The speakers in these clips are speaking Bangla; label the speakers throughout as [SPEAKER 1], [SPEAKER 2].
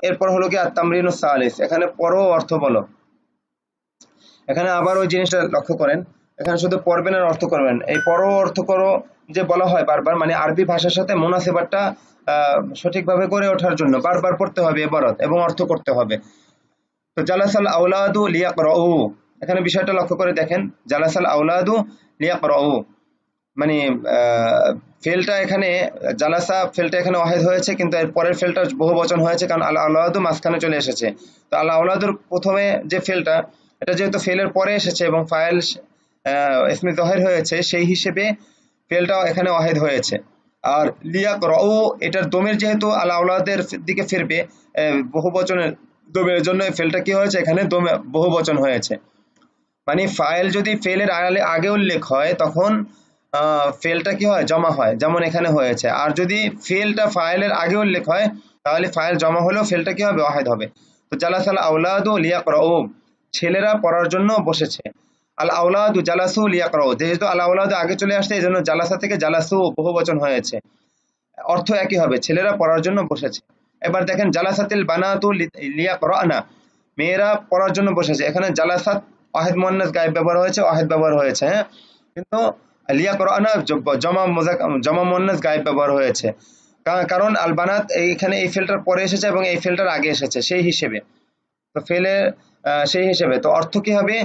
[SPEAKER 1] এরপর হলো কি আত-তামরিনুস সালিস, এখানে পড়ো অর্থ বলো। এখানে আবার ওই জিনিসটা লক্ষ্য করেন, এখানে শুধু পড়বেন আর অর্থ করবেন। এই পড়ো অর্থ করো যে বলা হয় বারবার, মানে আরবি ভাষার সাথে মুনাসেবাতটা সঠিকভাবে করে ওঠার জন্য বারবার পড়তে হবে এবারত এবং অর্থ করতে হবে। তো জালাসাল আউলাদু লিয়াকরাউ, এখানে বিষয়টা লক্ষ্য করে দেখেন, জালাসাল আউলাদু লিয়াকরাউ, মানে ফেলটা এখানে জালাসা ফেলটা এখানে ওয়াহিদ হয়েছে, কিন্তু এর পরের ফেলটা বহুবচন হয়েছে, কারণ আল আউলাদু মাঝখানে চলে এসেছে। তো আল আউলাদুর প্রথমে যে ফেলটা, এটা যেহেতু ফেলের পরে এসেছে এবং ফাইল ইসমে জহির হয়েছে, সেই হিসেবে ফেলটাও এখানে ওয়াহিদ হয়েছে। আর লিয়াকরাউ, এটার দমের যেহেতু আল আউলাদের দিকে ফিরবে বহুবচনের দমের জন্য এই ফেলটা কি হয়েছে, এখানে দমে বহুবচন হয়েছে। মানে ফাইল যদি ফেলের আগে উল্লেখ হয় তখন ফেলটা কি হয়, জমা হয়, যেমন এখানে হয়েছে। আর যদি ফেলটা ফাইলের আগে উল্লেখ হয় তাহলে ফাইল জমা হলেও ফেলটা কি হবে, ওয়াহিদ হবে। তো জালাসাল আউলাদু লিয়াকরাউ, ছেলেরা পড়ার জন্য বসেছে। আল আউলাদু জালাসু লিয়াকরাউ, যেহেতু আল আউলাদু আগে চলে আসছে এই জন্য জালাসা থেকে জালাসু বহুবচন হয়েছে, অর্থ একই হবে, ছেলেরা পড়ার জন্য বসেছে। এবার দেখেন জালাসাতিল বানাতু লিয়াকরানা, মেয়েরা পড়ার জন্য বসেছে। এখানে জালাসাত ওয়াহিদ মুয়ান্নাস গায়েব ব্যবহার হয়েছে, ওয়াহিদ ব্যবহার হয়েছে, হ্যাঁ, কিন্তু লিয়াকরানা জমা মুয়ান্নাস গায়েব ব্যবহার হয়েছে, কারণ আল বানাত এইখানে এই ফেলটার পরে এসেছে এবং এই ফেলটার আগে এসেছে সেই হিসেবে। তো ফেলের সেই হিসেবে তো অর্থ কি হবে,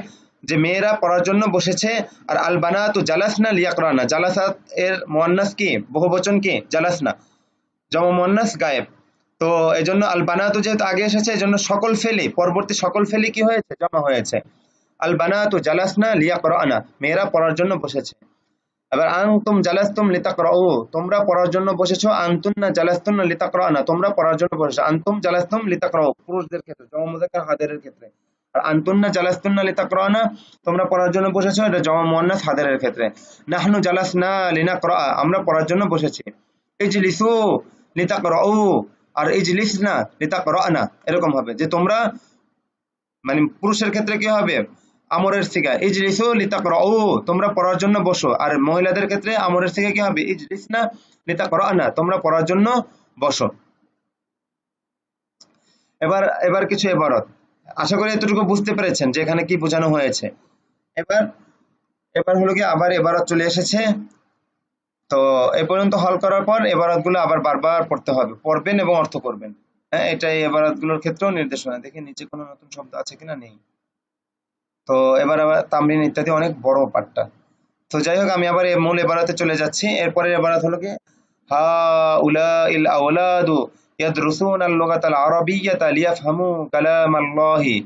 [SPEAKER 1] যে মেয়েরা পড়ার জন্য বসেছে। আর আল বানাতু জালাসনা লিয়াকরানা, জালাসাত এর মুয়ান্নাস কি, বহুবচন কি, জালাসনা, জমা মুয়ান্নাস গায়েব। তো এজন্য আল বানাতু যেহেতু আগে এসেছে এজন্য সকল ফেলি, পরবর্তী সকল ফেলি কি হয়েছে, জমা হয়েছে। আল বানাতু জালাসনা লিয়াকরানা, মেয়েরা পড়ার জন্য বসেছে। এবার আনতুম জালাসতুম লিতাকরাউ, তোমরা পড়ার জন্য বসেছো। আনতুন্না জালাসতুন্না লিতাকরানা, তোমরা পড়ার জন্য বসেছো। আনতুম জালাসতুম লিতাকরাউ পুরুষদের ক্ষেত্রে, জমা মুযাক্কার হাদিরের ক্ষেত্রে। আর আনতুন্না জালাসতুন্না লিতাকরানা, তোমরা পড়ার জন্য বসেছো, এটা জমা মুয়ান্নাস হাদিরের ক্ষেত্রে। নাহনু জালাসনা লিনাকরা, আমরা পড়ার জন্য বসেছি। ইজলিসু লিতাকরাউ, আর ইজলিসনা লিতাকরানা, এরকম হবে যে তোমরা, মানে পুরুষের ক্ষেত্রে কি হবে, আমরের সিগা ইজলিসু লিতাকরাউ, তোমরা পড়ার জন্য বসো। আর মহিলাদের ক্ষেত্রে আমরের সিগা কি হবে, ইজলিসনা লিতাকরানা, তোমরা পড়ার জন্য বসো। এবার এবার কিছু ইবারত, আশা করি এতটুকু বুঝতে পেরেছেন যে এখানে কি বোঝানো হয়েছে। এবার এবার হলো কি আবার ইবারত চলে এসেছে। তো এ পর্যন্ত হল করার পর ইবারতগুলো আবার বারবার পড়তে হবে, পড়বেন এবং অর্থ করবেন। হ্যাঁ, এটাই ইবারতগুলোর ক্ষেত্রেও নির্দেশনা। দেখি নিচে কোনো নতুন শব্দ আছে কিনা, নেই। তো এবার আবার তামরিন ইত্যাদি অনেক বড় পার্টটা। তো যাই হোক, আমি আবার মূল এবারাতে চলে যাচ্ছি। এরপরের এবারাত হলো কি, হা উলা ইল আওলাদু ইয়াদরুসুন আল লুগাতাল আরাবিয়্যাতা লিয়াফহামু কালাম আল্লাহি,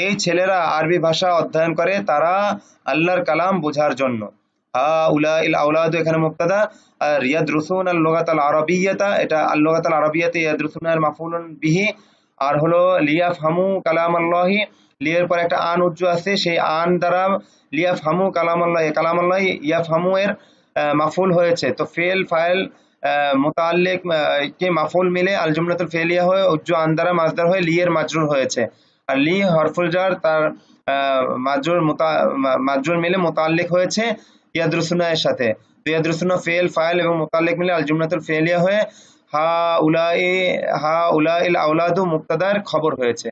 [SPEAKER 1] এই ছেলেরা আরবি ভাষা অধ্যয়ন করে তারা আল্লাহর কালাম বোঝার জন্য। হা উলা ইল আওলাদু এখানে মুবতাদা, আর ইয়াদরুসুন আল লুগাতাল আরাবিয়্যাতা, এটা আল লুগাতাল আরাবিয়্যাতে ইয়াদরুসুন এর মাফউলুন বিহি। আর হলো লিয়াফহামু কালাম আল্লাহি, লিয়ের পর একটা আন উজ্জু আছে, সেই আন দ্বারা লিয়াফহামু কালামাল্লাহ, কালামাল্লাহ ইয়াফহামু এর মাফুল হয়েছে। তো ফেল ফাইল মুতাআল্লিক কে মাফুল মিলে আল জুমলাতুল ফেলিয়া হয়ে উজ্জু আন দ্বারা মাজদার হয়ে লিয়ের মাজরুর হয়েছে। আর লি হরফুল জার, তার মাজরুর মিলে মুতাআল্লিক হয়েছে ইয়াদরুসুনা এর সাথে। তো ইয়াদরুসুনা ফেল ফাইল এবং মুতাআল্লিক মিলে আল জুমলাতুল ফেলিয়া হয়ে হা উলাইল আওলাদু মুবতাদার খবর হয়েছে।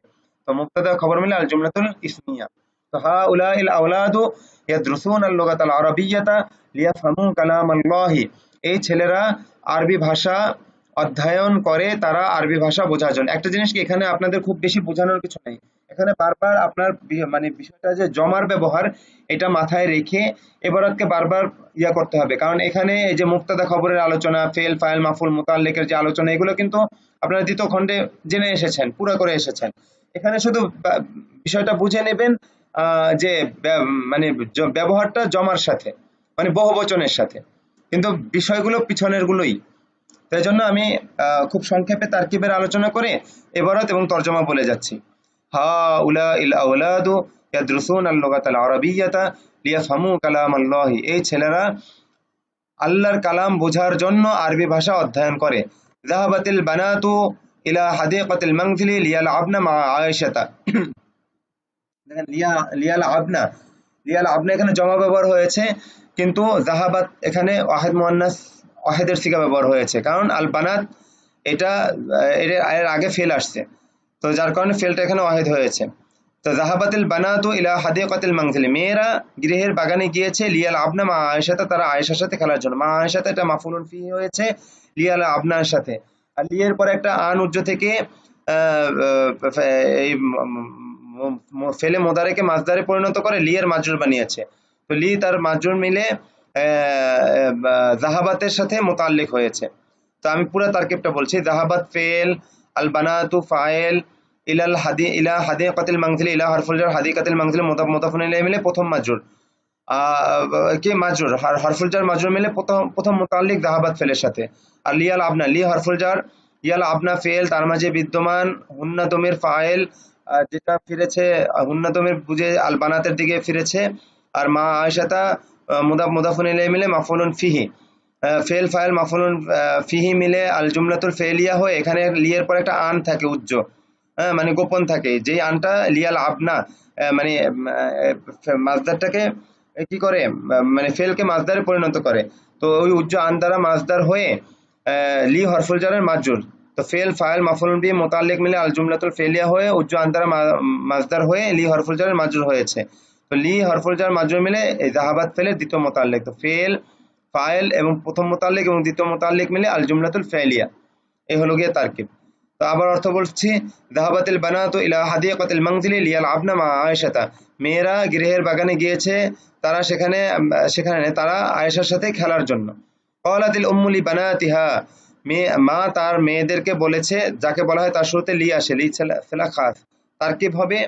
[SPEAKER 1] তো মুবতাদা খবর মিলে আল জুমলাতুল ইসমিয়া। তো হা উলাইল আওলাদু ইয়াদরুসুনা আল লুগাতাল আরাবিয়্যাতা লিয়াফহামু কালাম আল্লাহি, এই ছেলেরা আরবি ভাষা অধ্যয়ন করে তারা আরবি ভাষা বোঝার জন্য। একটা জিনিস কি, এখানে আপনাদের খুব বেশি বোঝানোর কিছু নেই। এখানে বারবার আপনার মানে বিষয়টা যে জমার ব্যবহার, এটা মাথায় রেখে এবারতকে বারবার করতে হবে। কারণ এখানে এই যে মুবতাদা খবরের আলোচনা, ফেল ফাইল মাফুল মুতাআল্লিকের যে আলোচনা, এগুলো কিন্তু আপনারা দ্বিতীয় খণ্ডে জেনে এসেছেন, পুরো করে এসেছেন। এখানে শুধু বিষয়টা বুঝে নেবেন যে মানে ব্যবহারটা জমার সাথে, মানে বহুবচনের সাথে, কিন্তু বিষয়গুলো পিছনের গুলোই। তাই জন্য আমি খুব সংক্ষেপে তারকিবের আলোচনা করে ইবারত এবং তরজমা বলে যাচ্ছি। হা উলা ইল আওলাদু ইয়াদরুসুন আল লুগাতাল আরাবিয়্যাতা লিয়াফহামু কালাম আল্লাহি, এই ছেলেরা আল্লাহর কালাম বোঝার জন্য আরবি ভাষা অধ্যয়ন করে। যাহাবাতিল বানাতু ইলা হাদিকাতিল মানজিলি লিয়ালআবনা মা আয়েশাতা, দেখেন লিয়াল আবনা এখানে জমা ব্যবহার হয়েছে, কিন্তু জাহাবাত এখানে ওয়াহিদ মুয়ান্নাস ওয়াহিদের সিগা ব্যবহার হয়েছে, কারণ আল বানাত এটা এর আগে ফেল আসছে। তো যার কারণে ফেলটা এখানে ওয়াহিদ হয়েছে। তো যাহাবাতিল বানাতু ইলা হাদিকাতিল মানজিলি, মেয়েরা গৃহের বাগানে গিয়েছে, লিয়াল আবনা মা আয়েশাতে, তারা আয়েশার সাথে খেলার জন্য। মা আয়েশাতে এটা মাফউলুন ফিহি হয়েছে লিয়াল আবনার সাথে। আর লিয়ের পরে একটা আন উজ্জ থেকে এই ফেলে মোদারেকে মাজদারে পরিণত করে লিয়ের মাজরুর বানিয়েছে। তো লি তার মাজরুর মিলে জাহাবাতের সাথে মোতাল্লিক হয়েছে। তো আমি পুরো তারকিবটা বলছি। জাহাবাত ফেল, আল বানাতু ফাইল, ইলাল হাদি ইলা হাদিকাতিল মানজিলি, ইলা হারফুল জার হাদিকাতিল মানজিলি মুদাফুন ইলাইহি মিলে প্রথম মাজরুর, কি মাজরুর হারফুল জার মাজরুর মিলে প্রথম মুতাল্লিক জাহাবাত ফেলের সাথে। আর লিয়াল আবনা, লি হারফুল জার, ইয়াল আবনা ফেল, তার মাঝে বিদ্যমান হুন্না দমির ফাইল, যেটা ফিরেছে হুন্না দমির বুঝে আল বানাতের দিকে ফিরেছে। আর মা আয়েশাতা মুদাফুন ইলাইহি মিলে মাফউলুন ফিহি, ফেল ফাইল মাফউলুন ফিহি মিলে আল জুমলাতুল ফেলিয়া হয়ে এখানে লিয়ের পর একটা আন থাকে উজ্জ, মানে গোপন থাকে, যেই আনটা লিয়াল আবনা মানে মাজদারটাকে কি করে, মানে ফেলকে মাজদারে পরিণত করে। তো ওই উজ্জ আন দ্বারা মাজদার হয়ে লি হরফুল জারের মাজরুর। তো ফেল ফাইল মাফউলুন বিহি মুতাল্লিক মিলে আল জুমলাতুল ফেলিয়া হয়ে উজ্জ আন দ্বারা মাজদার হয়ে লি হরফুল জারের মাজরুর হয়েছে। তো লি হরফুল জার মাজরুর মিলে এই জাহাবাত ফেলের দ্বিতীয় মুতাল্লিক। তো ফেল ফাইল এবং প্রথম মুতাল্লিক এবং দ্বিতীয় মুতাল্লিক মিলে আল জুমলাতুল ফেলিয়া, এই হলো গিয়ে তারকিব। তো আবার অর্থ বলছি, যাহাবাতিল বানাতু ইলা হাদিকাতিল মানজিলি লিয়াল আবনা মা আয়েশাতা, মেয়েরা গৃহের বাগানে গিয়েছে, তারা সেখানে তারা আয়েশার সাথে খেলার জন্য। ক্বালাতিল উম্মু লি বানাতিহা, মা তার মেয়েদেরকে বলেছে, যাকে বলা হয় তার শুরুতে লি আসে, লি ফেলা খাস, তারকিব হবে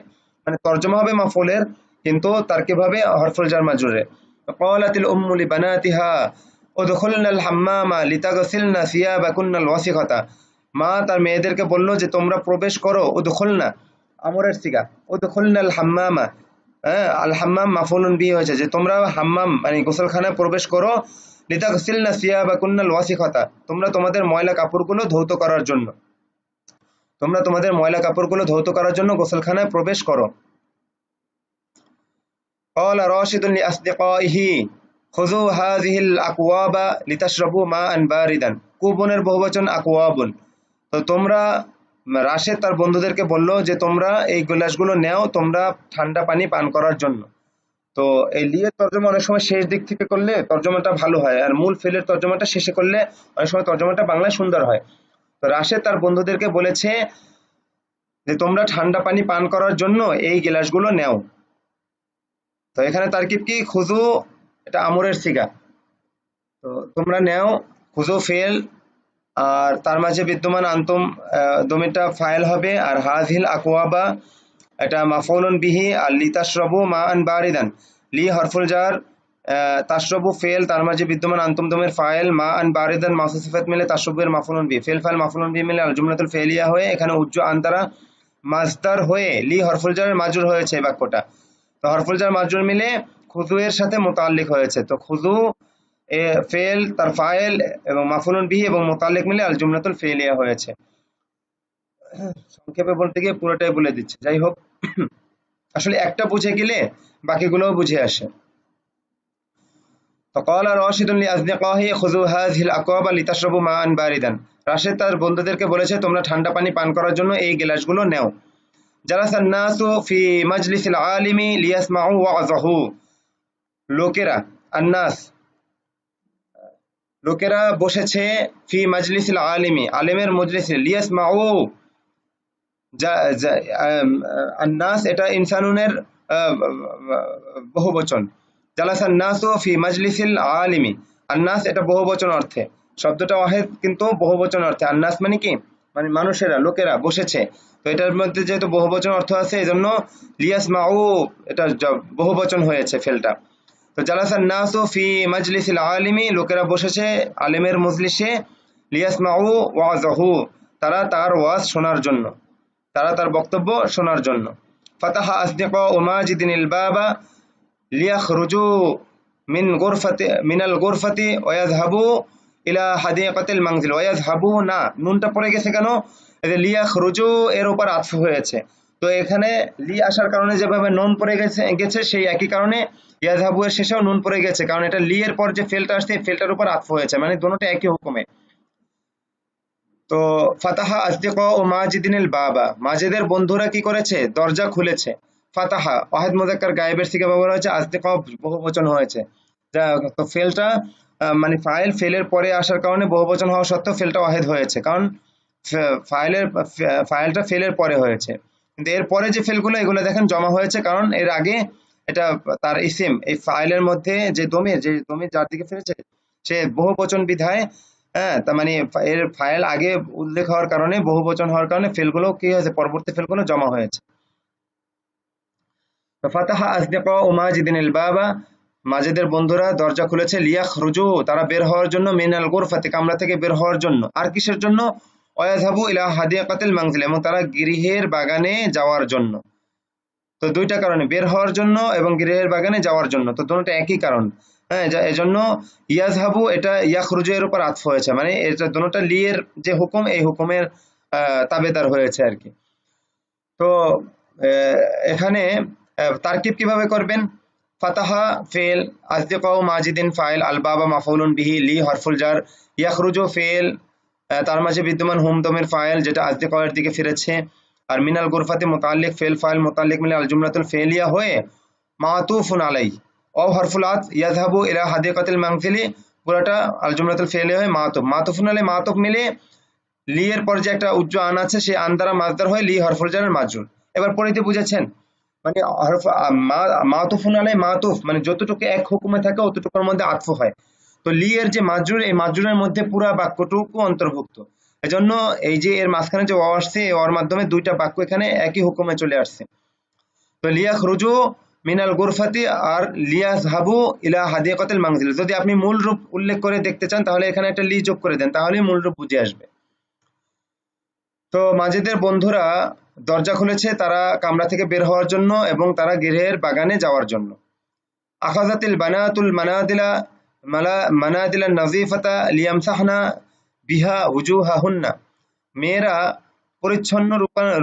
[SPEAKER 1] মানে তর্জমা হবে মাফউলের, কিন্তু তারকিব হবে হরফুল জার মাজরুরে। ক্বালাতিল উম্মু লি বানাতিহা উদখুলনাল হাম্মামা লিতাগসিলনা সিয়াবাকুন্নাল ওয়াসিখাতা, মা তার মেয়েদেরকে বলল যে তোমরা প্রবেশ করো, উদখুলনা আমরের সিগা, উদখুলনাল হাম্মামা, আল হাম্মাম মাফউলুন বিহি হয়েছে, যে তোমরা হাম্মাম মানে গোসলখানায় প্রবেশ করো, লিতাগসিলনা সিয়াবাকুন্নাল ওয়াসিখাতা, তোমরা তোমাদের ময়লা কাপড়গুলো ধৌত করার জন্য, তোমরা তোমাদের ময়লা কাপড়গুলো ধৌত করার জন্য গোসলখানায় প্রবেশ করো। ক্বালা রাশিদুন লিআসদিকাইহি খুযু হাযিহিল আকওয়াবা লিতাশরাবু মাআন বারিদান, কুবনের বহুবচন আকওয়াবুন। তো তোমরা, রাশেদ তার বন্ধুদেরকে বলল যে তোমরা এই গ্লাসগুলো নেও, তোমরা ঠান্ডা পানি পান করার জন্য। তো এই লিয়ের তর্জমা অনেক সময় শেষ দিক থেকে করলে তর্জমাটা ভালো হয়, আর মূল ফেলের তর্জমাটা শেষে করলে অনেক সময় তর্জমাটা বাংলায় সুন্দর হয়। তো রাশেদ তার বন্ধুদেরকে বলেছে যে তোমরা ঠান্ডা পানি পান করার জন্য এই গ্লাসগুলো নেও। তো এখানে তারকিব কি, খুজু এটা আমরের সিগা, তো তোমরা নেও, খুজু ফেল, আর তার মাঝে বিদ্যমান আন্তম দমিরটা ফাইল হবে, আর হাযিল আকওয়াবা এটা মাফউলুন বিহি, আর লিতাশরাবু মাআন বারিদান, লি হরফুল জার, তাশরাবু ফেল, তার মাঝে বিদ্যমান আন্তম দমের ফাইল, মাআন বারিদান মাউসুফ সিফাত মিলে তাশরাবুর মাফউলুন বিহি, ফেল ফাইল মাফউলুন বিহি মিলে আল জুমলাতুল ফেলিয়া হয়ে এখানে উজ্জ আন দ্বারা মাজদার হয়ে লি হরফুল জারের মাজরুর হয়েছে এই বাক্যটা। তো হরফুল জার মাজরুর মিলে খুজু এর সাথে মুতাল্লিক হয়েছে। তো খুজু ফেল, তার ফাইল এবং মাফউলুন বিহি এবং মুতাল্লিক মিলে আল জুমলাতুল ফেলিয়া হয়েছে। সংক্ষেপে বলতে গিয়ে পুরোটাই বলে দিচ্ছে। যাই হোক, আসলে একটা বুঝে গেলে বাকিগুলোও বুঝে আসে। তো ক্বালা রাশিদুন লিআসদিকাহি খুযু হাযিহিল আকওয়াবা লিতাশরাবু মাআন বারিদান, রাশেদ তার বন্ধুদেরকে বলেছে তোমরা ঠান্ডা পানি পান করার জন্য এই গ্লাসগুলো নেও। জালাসান নাসু ফি মাজলিসিল আলিমি লিয়াসমাউ ওয়াযহু, লোকেরা, আন্নাস লোকেরা বসেছে, ফি মাজলিসিল আলিমি আলেমের মজলিসে, লিয়াসমাউ আন্নাস এটা ইনসানুনের বহুবচন, জালাসান নাসু ফি মাজলিসিল আলিমি, আন্নাস এটা বহুবচন অর্থে, শব্দটা ওয়াহিদ কিন্তু বহুবচন অর্থে। আন্নাস মানে কি, মানে মানুষেরা, লোকেরা বসেছে। তো এটার মধ্যে যেহেতু বহুবচন অর্থ আছে এজন্য লিয়াসমাউ এটা বহুবচন হয়েছে ফেলটা। তো জালাসান নাসু ফি মাজলিসিল আলিমি, লোকেরা বসেছে আলেমের মজলিসে, লিয়াসমাউ ওয়াযহু, তারা তার ওয়াজ শোনার জন্য, তারা তার বক্তব্য শোনার জন্য। ফাতাহা আসদিকাউ মাজিদিনিল বাবা লিয়াখরুজু মিনাল গুরফাতি ওয়াযহাবু ইলা হাদিকাতিল মানজিল, ওয়াযহাবু না, নুনটা পড়ে গেছে কেন, এই যে লিয়াখরুজু এর উপর আতফ হয়েছে। তো এখানে লি আসার কারণে যেভাবে নুন পড়ে গেছে সেই একই কারণে ইয়াযহাবু এর শেষেও নুন পড়ে গেছে, কারণ এটা লি এর পর যে ফেলটা আসছে এই ফেলটার উপর আতফ হয়েছে, মানে দুটোটা একই হুকুমে। তো ফাতাহা আসদিকা ও মাজিদিনিল বাবা, মাজিদের বন্ধুরা কি করেছে, দরজা খুলেছে। ফাতাহা ওয়াহিদ মুযাক্কার গায়েবের সিগা ব্যবহার হয়েছে, আসদিকা বহুবচন হয়েছে। যা তো ফেলটা মানে ফাইল ফেলের পরে আসার কারণে বহুবচন হওয়া সত্ত্বেও ফেলটা ওয়াহিদ হয়েছে, কারণ ফাইলের ফাইলটা ফেলের পরে হয়েছে। কিন্তু এর পরে যে ফেলগুলো এগুলো দেখেন জমা হয়েছে, কারণ এর আগে এটা তার ইসিম, এই ফাইলের মধ্যে যে দমির যার দিকে ফেলেছে সে বহুবচন বিধায়, হ্যাঁ, তার মানে এর ফাইল আগে উল্লেখ হওয়ার কারণে বহুবচন হওয়ার কারণে ফেলগুলো কি হয়েছে, পরবর্তী ফেলগুলো জমা হয়েছে। তো ফাতাহা আসদিকা ও মাজিদিনিল বাবা, মাজিদের বন্ধুরা দরজা খুলেছে, লিয়াখরুজু তারা বের হওয়ার জন্য, মিনাল গুরফাতি কামরা থেকে বের হওয়ার জন্য, আর কিসের জন্য, ওয়াযাহাবু ইলা হাদিকাতিল মানজিল এবং তারা গৃহের বাগানে যাওয়ার জন্য। তো দুইটা কারণে, বের হওয়ার জন্য এবং গৃহের বাগানে যাওয়ার জন্য, তো দুটোটা একই কারণ। হ্যাঁ, এজন্য ইয়াজহাবু এটা ইয়াখরুজু এর উপর আতফ হয়েছে, মানে এটা দুটোটা লিয়ের যে হুকুম এই হুকুমের তাবেদার হয়েছে আর কি। তো আহ, এখানে তারকিব কিভাবে করবেন, ফাতাহা ফেল, আসদিকাউ মাজিদিন ফাইল, আল বাবা মাফউলুন বিহি, লি হরফুল জার, ইয়াখরুজু ফেল, তার মাঝে বিদ্যমান হুম দমের ফাইল যেটা আসদিকাউ এর দিকে ফিরেছে, আর মিনাল গুরফাতে মুতাল্লিক ফেল ফাইল মুতাল্লিক মিলে আল জুমলাতুল ফেলিয়া হয়ে মাতুফুন আলাই, ও হরফুল আত ইয়াযহাবু ইলা হাদিকাতিল মানজিলি, পুরোটা আল জুমলাতুল ফেলিয়া হয়ে মাতুফ, মাতুফুন আলাই মাতুফ মিলে লি এর পর যে একটা উজ্জ্ব আন আছে সেই আন দ্বারা মাজদার হয় লি হরফুল জারের মাজরুর। এবার পড়িতে বুঝেছেন, মানে মাতুফুন আলাই মাতুফ মানে যতটুকু এক হুকুমে থাকে অতটুকুর মধ্যে আতফ হয়। তো লি এর যে মাজরুর, এই মাজরুরের মধ্যে পুরা বাক্যটুকু অন্তর্ভুক্ত। এজন্য এই যে এর মাঝখানে যে ওয়া আসছে, এই ওয়ার মাধ্যমে দুইটা বাক্য এখানে একই হুকুমে চলে আসছে। তো লিয়াখরুজু মিনাল গুরফাতি আর লিয়াযহাবু ইলা হাদিকাতিল মানজিল, যদি আপনি মূল রূপ উল্লেখ করে দেখতে চান তাহলে এখানে একটা লি যোগ করে দেন, তাহলেই মূল রূপ বুঝে আসবে। তো মাজিদের বন্ধুরা দরজা খুলেছে তারা কামরা থেকে বের হওয়ার জন্য এবং তারা গৃহের বাগানে যাওয়ার জন্য। আখাযাতিল বানাতুল মানাদিলা মানাদিলা নাযিফাতা লিয়ামসাহনা বিহা উজুহাহুন্না, মেয়েরা পরিচ্ছন্ন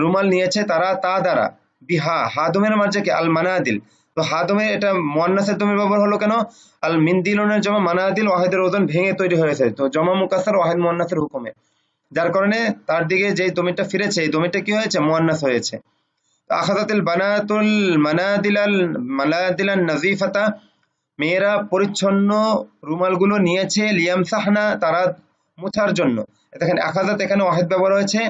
[SPEAKER 1] রুমাল নিয়েছে তারা তা দ্বারা, বিহা হাদমের মাঝে কি আল মানাদিল, তো হাদমে এটা মুয়ান্নাসের দমের ব্যবহার হলো কেন, আল মিনদিলুনের জমা মানাদিল ওয়াহিদের ওজন ভেঙে তৈরি হয়েছে, তো জমা মুকাসসার ওয়াহিদ মুয়ান্নাসের হুকুমে, যার কারণে তার দিকে যে দমিরটা ফিরেছে এই দমিরটা কি হয়েছে, মুয়ান্নাস হয়েছে। আখাযাতিল বানাতুল মানাদিলান নাযিফাতা, মেয়েরা পরিচ্ছন্ন রুমালগুলো নিয়েছে, লিয়ামসাহনা তারা মুছার জন্য। দেখেন আখাযাত এখানে ওয়াহিদ ব্যবহার হয়েছে,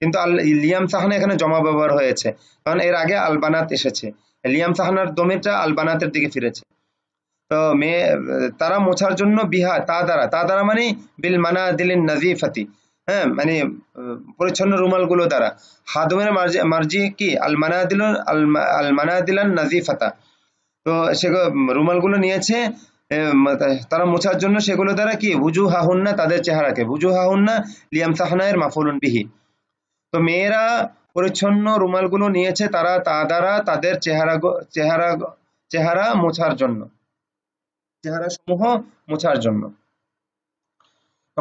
[SPEAKER 1] কিন্তু আল লিয়ামসাহনা এখানে জমা ব্যবহার হয়েছে, কারণ এর আগে আল বানাত এসেছে, লিয়ামসাহনার দমিরটা আল বানাতের দিকে ফিরেছে। তো মেয়ে তারা মোছার জন্য, বিহা তা দ্বারা মানে বিল মানাদিলিন নাযিফাতি, হ্যাঁ, মানে পরিচ্ছন্ন রুমালগুলো দ্বারা। হাদমের মার্জি কি আল মানাদিল আল মানাদিলান নাযিফাতা, তো সেগুলো রুমালগুলো নিয়েছে তারা মোছার জন্য, সেগুলো দ্বারা কি উজুহাহুন্না তাদের চেহারাকে, উজুহাহুন্না লিয়ামসাহনা এর মাফউলুন বিহি। তো মেয়েরা পরিচ্ছন্ন রুমালগুলো নিয়েছে তারা তা দ্বারা তাদের চেহারা চেহারা মোছার জন্য, চেহারা সমূহ মোছার জন্য।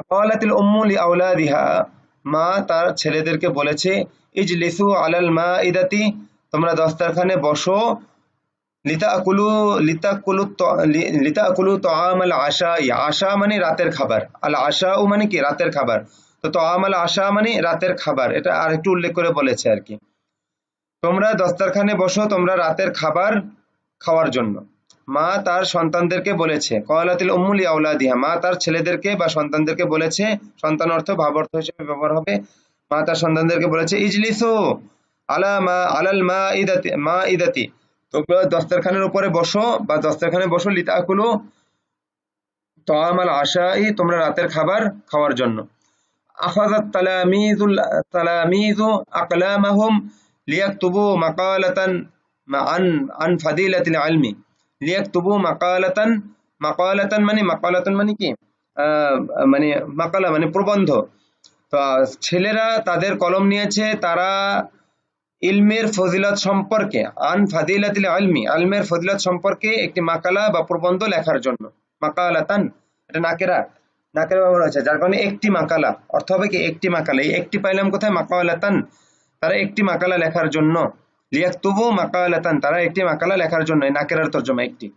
[SPEAKER 1] ক্বালাতিল উম্মু লিআওলাদিহা, মা তার ছেলেদেরকে বলেছে, ইজলিসু আলাল মাইদাতি, তোমরা দস্তরখানে বসো, লিতাকুলু লিতাকুলু লিতাকুলু তাআমাল আশা, আশা মানে রাতের খাবার, আল আশাউ মানে কি রাতের খাবার, তো তাআমাল আশা মানে রাতের খাবার, এটা আরেকটু উল্লেখ করে বলেছে আর কি। তোমরা দস্তরখানে বসো তোমরা রাতের খাবার খাওয়ার জন্য। মা তার সন্তানদেরকে বলেছে, ক্বালাতিল উম্মু লিআওলাদিহা, মা তার ছেলেদেরকে বা সন্তানদেরকে বলেছে, সন্তান অর্থ ভাব অর্থ হিসেবে ব্যবহার হবে। মা তার সন্তানদেরকে বলেছে, ইজলিসু আলাল মাইদাতি, তোমরা দস্তরখানের উপরে বসো বা দস্তরখানে বসো, লিতাকুলু তাআমাল আশাই, তোমরা রাতের খাবার খাওয়ার জন্য। আখাযাত তালামিযু আকলামাহুম লিয়াকতুবু মাকালাতান আন ফাদিলাতিল ইলমি, লিয়াকতুবু মাকালাতান মানে মাকালাতান মানে কি মানে মাকালা মানে প্রবন্ধ। তো ছেলেরা তাদের কলম নিয়েছে তারা ইলমের ফজিলত সম্পর্কে, আন ফাদিলাতিল ইলমি ইলমের ফজিলত সম্পর্কে একটি মাকালা বা প্রবন্ধ লেখার জন্য। মাকালাতান এটা নাকেরা ব্যবহার হয়েছে, যার কারণে একটি মাকালা অর্থ হবে কি একটি মাকালা, এই একটি পাইলাম কোথায়, মাকালাতান, তারা একটি মাকালা লেখার জন্য, লিয়াকতুবু মাকালাতান তারা একটি মাকালা লেখার জন্য, নাকেরার তর্জমা একটি।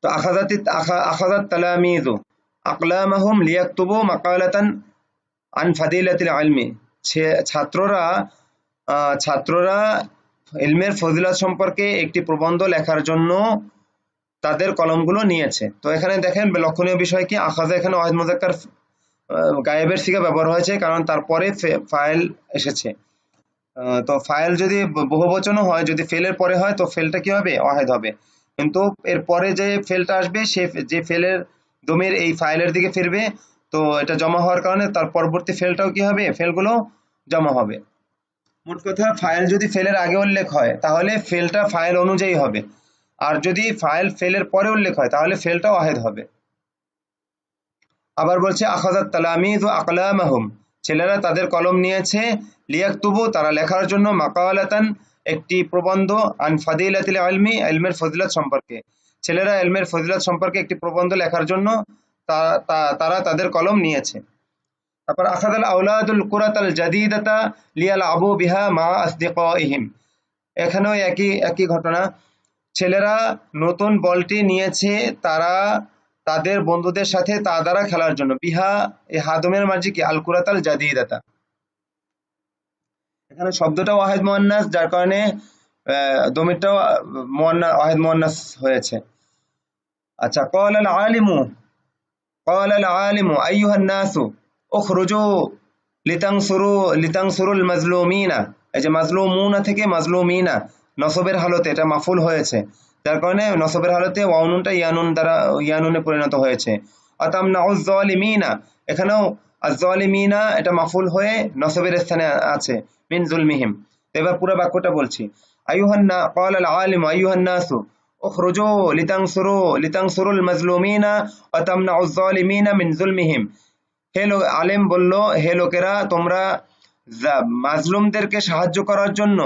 [SPEAKER 1] তো আখাযাত তালামিযু আকলামাহুম লিয়াকতুবু মাকালাতান আন ফাদিলাতিল ইলমি, ছাত্ররা ছাত্ররা ইলমের ফজিলত সম্পর্কে একটি প্রবন্ধ লেখার জন্য তাদের কলমগুলো নিয়েছে। তো এখানে দেখেন লক্ষণীয় বিষয় কি, আখাযা এখানে ওয়াহিদ মুযাক্কার গায়েবের সিগা ব্যবহার হয়েছে, কারণ তারপরে ফাইল এসেছে। তো ফাইল যদি বহুবচনও হয়, যদি ফেলের পরে হয় তো ফেলটা কি হবে, ওয়াহিদ হবে। কিন্তু এর পরে যে ফেলটা আসবে সে যে ফেলের দমির এই ফাইলের দিকে ফিরবে, তো এটা জমা হওয়ার কারণে তার পরবর্তী ফেলটাও কি হবে, ফেলগুলো জমা হবে। মোট কথা, ফাইল যদি ফেলের আগে উল্লেখ হয় তাহলে ফেলটা ফাইল অনুযায়ী হবে, আর যদি ফাইল ফেলের পরে উল্লেখ হয় তাহলে ফেলটা ওয়াহিদ হবে। আবার বলছে আখাযাত তালামিযু আকলামাহুম, ছেলেরা তাদের কলম নিয়েছে, লিয়াকতুবু, তারা লেখার জন্য, মাকালাতান, একটি প্রবন্ধ, আন ফাদিলাতিল ইলমি, ইলমের ফজিলত সম্পর্কে। ছেলেরা ইলমের ফজিলত সম্পর্কে একটি প্রবন্ধ লেখার জন্য তারা তাদের কলম নিয়েছে। তারপর আখাযাল আওলাদুল কুরাতাল জাদীদাতা লিয়ালআবু বিহা মা আসদিকাইহিম, এখানেও একই ঘটনা। ছেলেরা নতুন বলটি নিয়েছে তারা তাদের বন্ধুদের সাথে তা দ্বারা খেলার জন্য। বিহা, এই হাদমের মাঝে কি, আল কুরাতাল জাদীদাতা, এখানে শব্দটা ওয়াহিদ মুয়ান্নাস, যার কারণে দমিরটাও ওয়াহিদ মুয়ান্নাস হয়েছে। আচ্ছা, قال العالم أيها الناس اخرجوا লিতানসুরুল মাজলুমিনা, এই যে মাজলুমুনা থেকে মাজলুমিনা নসবের হালতে এটা মাফুল হয়েছে, যার কারণে নসবের হালতে ওয়াউনুনটা ইয়ানুন দ্বারা ইয়ানুনে পরিণত হয়েছে। আতামনাউজ জালিমিনা, এখানেও আজ-জালিমিনা এটা মাফুল হয়ে নসবের স্থানে আছে, মিন জুলমিহিম। এবার পুরো বাক্যটা বলছি। আইয়ুহান্না ক্বাল আল আলিম আইয়ুহান নাসু উখরুজু লিতানসুরুল মাজলুমিনা ওয়া তামনাউজ জালিমিনা মিন জুলমিহিম। হে আলেম বলল, হে লোকেরা, তোমরা মাজলুমদেরকে সাহায্য করার জন্য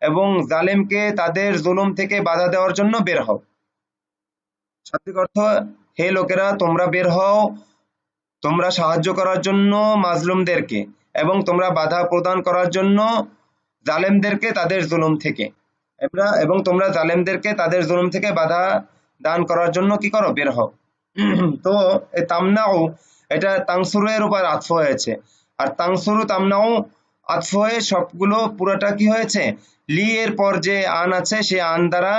[SPEAKER 1] এবং জালেমকে তাদের জুলুম থেকে বাধা দেওয়ার জন্য বের হও। শাব্দিক অর্থ, হে লোকেরা তোমরা বের হও, তোমরা সাহায্য করার জন্য মাজলুমদেরকে এবং তোমরা বাধা প্রদান করার জন্য জালেমদেরকে তাদের জুলুম থেকে, এবং তোমরা জালেমদেরকে তাদের জুলুম থেকে বাধা দান করার জন্য কি করো, বের হও। তো এই তামনাউ এটা তাংসুরু এর উপর আতফ হয়েছে, আর তাংসুরু তামনাউ আতফ হয়ে সবগুলো পুরোটা কি হয়েছে, লি এর পর যে আন আছে সে আন দ্বারা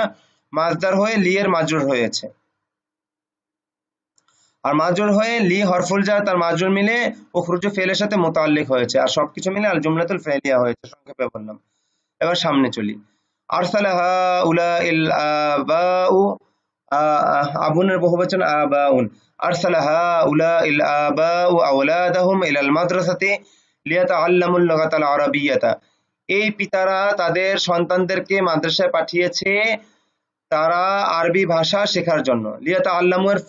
[SPEAKER 1] মাজদার হয়ে লি এর মাজরুর হয়েছে, আর মাজরুর হয়ে লি হরফুল জার তার মাজরুর মিলে উখরুজু ফেলের সাথে মুতাআল্লিক হয়েছে, আর সবকিছু মিলে আল জুমলাতুল ফেলিয়া হয়েছে, সংক্ষেপে বললাম। এবার সামনে চলি। আরসালাহা উলাইল আবাউ, আবুনের বহুবচন আবাউন। আরসালাহা উলাইল আবাউ আওলাদাহুম ইলাল মাদ্রাসাতি লিয়াতাআল্লামুল লুগাতাল আরাবিয়্যাতা, এই পিতারা তাদের সন্তানদেরকে মাদ্রাসায় পাঠিয়েছে তারা আরবি ভাষা শেখার জন্য। লিয়াতাআল্লামু এর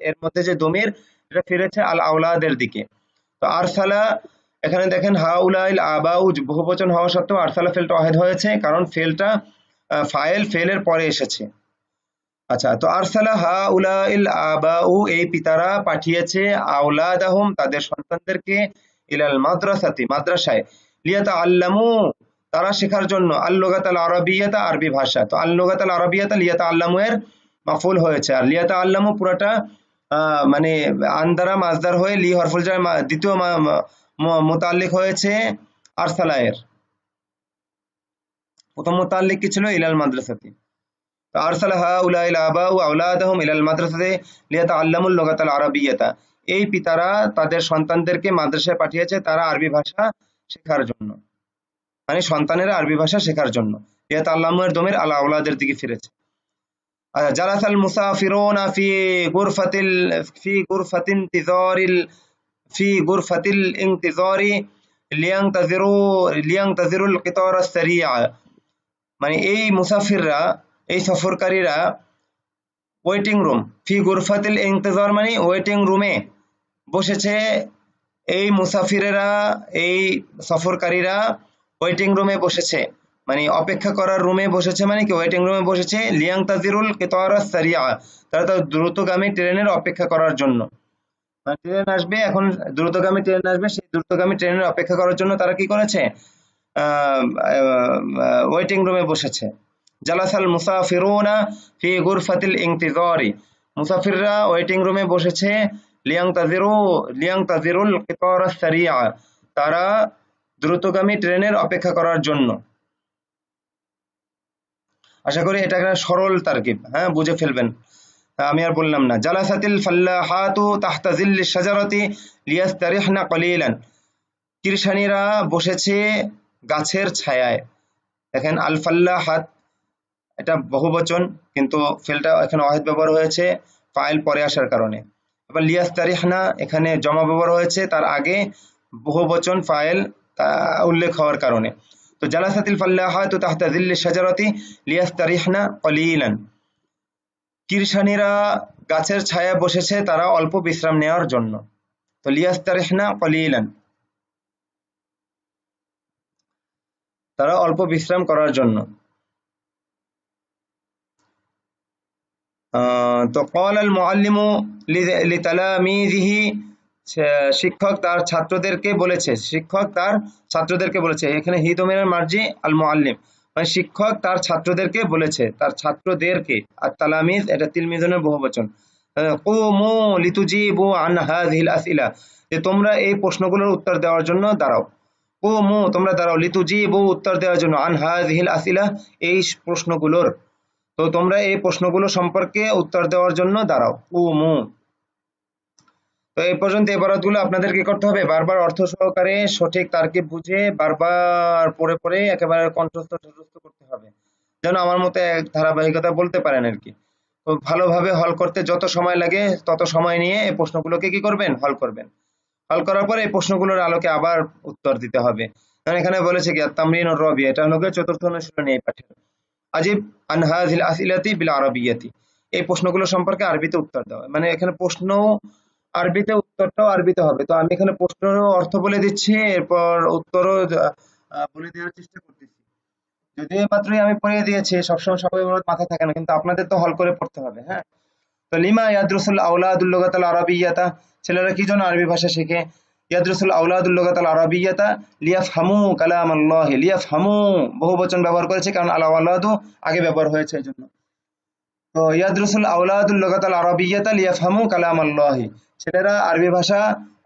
[SPEAKER 1] এর মধ্যে যে দমির, এটা ফিরেছে আল আওলাদের দিকে। তো আরসালা, এখানে দেখেন হাউলাইল আবাউ বহুবচন হওয়া সত্ত্বেও আরসালা ফেলটা ওয়াহিদ হয়েছে, কারণ ফেলটা ফেলের পরে এসেছে। আচ্ছা, তো আরসালা হাউলাইল আবাউ, এই পিতারা পাঠিয়েছে, আওলাদাহুম তাদের সন্তানদেরকে, ইলাল মাদ্রাসাতি মাদ্রাসায়, লিয়াতাআল্লামু তারা শেখার জন্য, আল লুগাতাল আরাবিয়্যাতা আরবি ভাষা। তো আল লুগাতাল আরাবিয়্যাতা লিয়াতাআল্লামু এর মাফুল হয়েছে, আর লিয়াতাআল্লামু পুরোটা মানে আন দ্বারা মাজদার হয়ে লি হরফুল জার দ্বিতীয় মুতাআল্লিক হয়েছে আরসালা এর। প্রথম মুতাআল্লিক কি ছিল, ইলাল মাদ্রাসাতি। তো আরসালা হাউলাইল আবাউ আওলাদাহুম ইলাল মাদ্রাসাতি লিয়াতাআল্লামুল লুগাতাল আরাবিয়্যাতা, এই পিতারা তাদের সন্তানদেরকে মাদ্রাসায় পাঠিয়েছে তারা আরবি ভাষা শেখার জন্য, মানে সন্তানেরা আরবি ভাষা শেখার জন্য। লিয়াতাআল্লামু এর দমির আল আওলাদের দিকে ফিরেছে। জালাসাল মুসাফিরুনা ফি গুরফাতিল ইনতিজারি লিয়ানতাজিরুল কিতার আস-সারিআ, মানে এই মুসাফিররা, এই সফরকারীরা ওয়েটিং রুম, ফি গুরফাতিল ইনতিজার মানে ওয়েটিং রুমে বসেছে। এই মুসাফিরেরা, এই সফরকারীরা ওয়েটিং রুমে বসেছে, মানে অপেক্ষা করার রুমে বসেছে, মানে কি ওয়েটিং রুমে বসেছে। লিয়ানতাজিরুল কিতার আস-সারিআ, তারা তার দ্রুতগামী ট্রেনের অপেক্ষা করার জন্য, মানে ট্রেন আসবে, এখন দ্রুতগামী ট্রেন আসবে, সেই দ্রুতগামী ট্রেনের অপেক্ষা করার জন্য তারা কি করেছে, ওয়েটিং রুমে বসেছে। জালাসাল মুসাফিরুনা ফি গুরফাতিল ইনতিজারি, মুসাফিররা ওয়েটিং রুমে বসেছে লিয়াংতাজিরুল কিতারা সারিআ, তারা দ্রুতগামী ট্রেনের অপেক্ষা করার জন্য। আশা করি এটা একটা সরল তারকিব, হ্যাঁ বুঝে ফেলবেন। আমি আর বললাম না। জালাসাতিল ফাল্লাহাতু তাহতা জিল্লিশ শাজারাতি লিয়াস্তারিহনা কলিলান, কৃষানীরা বসেছে গাছের ছায়ায়। দেখেন আল ফাল্লাহাত এটা বহুবচন, কিন্তু ফেলটা এখানে ওয়াহিদ ব্যবহার হয়েছে ফাইল পরে আসার কারণে। এবার লিয়াস্তারিহনা এখানে জমা ব্যবহার হয়েছে, তার আগে বহুবচন ফাইল উল্লেখ হওয়ার কারণে। তো জালাসাতিল ফাল্লাহাতু তাহতা জিল্লিশ শাজারাতি লিয়াস্তারিহনা কলিলান, কৃষানীরা গাছের ছায়া বসেছে তারা অল্প বিশ্রাম নেওয়ার জন্য। তো লিয়াস্তারিহনা কলিলান, তারা অল্প বিশ্রাম করার জন্য। তো ক্বাল আল মুআল্লিমু লিতালামিযিহি, শিক্ষক তার ছাত্রদেরকে বলেছে, এখানে হি দমিরের মার্জি আল মুআল্লিম, মানে শিক্ষক তার ছাত্রদেরকে বলেছে, তার ছাত্রদেরকে। আর তালামিজ এটা তিলমিজনের বহুবচন। কুমু লিতুজিবু আন হাযিহিল আসইলা, যে তোমরা এই প্রশ্নগুলোর উত্তর দেওয়ার জন্য দাঁড়াও। কুমু তোমরা দাঁড়াও, লিতুজিবু উত্তর দেওয়ার জন্য, আন হাযিহিল আসইলা এই প্রশ্নগুলোর, তো তোমরা এই প্রশ্নগুলো সম্পর্কে উত্তর দেওয়ার জন্য দাঁড়াও। কুমু। তো এই পর্যন্ত ইবারতগুলো আপনাদের কি করতে হবে, বারবার অর্থ সহকারে সঠিক তারকিব বুঝে বারবার পড়ে পড়ে একেবারে কণ্ঠস্থ করতে হবে, যেন আমার মতো এক ধারাবাহিকতা বলতে পারেন আর কি। তো ভালোভাবে হল করতে যত সময় লাগে তত সময় নিয়ে এই প্রশ্নগুলোকে কি করবেন, হল করবেন। হল করার পরে এই প্রশ্নগুলোর আলোকে আবার উত্তর দিতে হবে। কারণ এখানে বলেছে কি তামরিন ও রবি, এটা হলো চতুর্থ অনুশীলনী এই পাঠের। আজিব আন হাযিহিল আসইলাতি বিল আরাবিয়াতি, এই প্রশ্নগুলো সম্পর্কে আরবিতে উত্তর দেওয়া, মানে এখানে প্রশ্ন আরবিতে, উত্তরটাও আরবিতে হবে। তো আমি এখানে প্রশ্নেরও অর্থ বলে দিচ্ছি, এরপর উত্তরও বলে দেওয়ার চেষ্টা করতেছি। যদিও মাত্রই আমি পড়িয়ে দিয়েছি, সবসময় সবাই মাথায় থাকে না, কিন্তু আপনাদের তো হল করে পড়তে হবে। হ্যাঁ, তো লিমা ইয়াদরুসুল আওলাদুল লুগাতাল আরাবিয়াতা, ছেলেরা কি জন্য আরবি ভাষা শেখে? ইয়াদরুসুল আওলাদুল লুগাতাল আরাবিয়াতা লিয়াফহামু কালামাল্লাহ, লিয়াফহামু বহুবচন ব্যবহার করেছে কারণ আল আওলাদু আগে ব্যবহার হয়েছে এই জন্য। তো ইয়াদরুসুল আওলাদুল লুগাতাল আরাবিয়াতা লিয়াফহামু কালামাল্লাহ, ছেলেরা আরবি ভাষা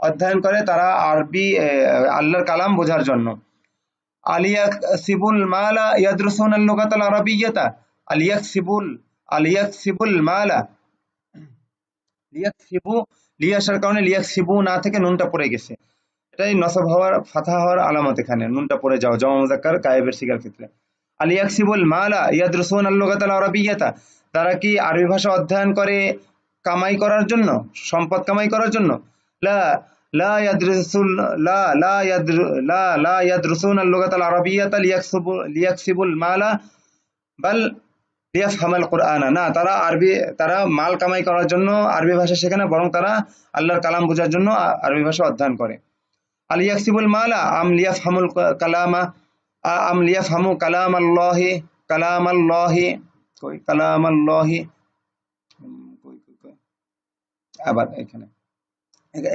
[SPEAKER 1] অধ্যয়ন করে তারা আরবি আল্লাহর কালাম বোঝার জন্য। আলিয়াকসিবুল মালা ইয়াদরুসুনাল লুগাতাল আরাবিয়াতা, আলিয়াকসিবুল মালা, লিয়াকসিবু লি আসার কারণে লিয়াকসিবু না থেকে নুনটা পড়ে গেছে, এটাই নসব হওয়ার ফাথা হওয়ার আলামত, এখানে নুনটা পড়ে যাওয়া জমা মুযাক্কার গায়েবের সিগার ক্ষেত্রে। আলিয়াকসিবুল মালা ইয়াদরুসুনাল লুগাতাল আরাবিয়াতা, তারা কি আরবি ভাষা অধ্যয়ন করে কামাই করার জন্য, সম্পদ কামাই করার জন্য। লা লা ইয়াদরুসুল লা লা ইয়াদরু লা লা ইয়াদরুসুনাল লুগাতাল আরাবিয়াতা লিয়াকসিবুল মালা বাল লিয়াফহামাল কুরআনা, না তারা তারা মাল কামাই করার জন্য আরবি ভাষা শেখে না, বরং তারা আল্লাহর কালাম বোঝার জন্য আরবি ভাষা অধ্যয়ন করে। আলিয়াকসিবুল মালা আম লিয়াফহামুল কালামা, আম লিয়াফহামু কালামাল্লাহি, কালামাল্লাহি কই কালামাল্লাহি, আবার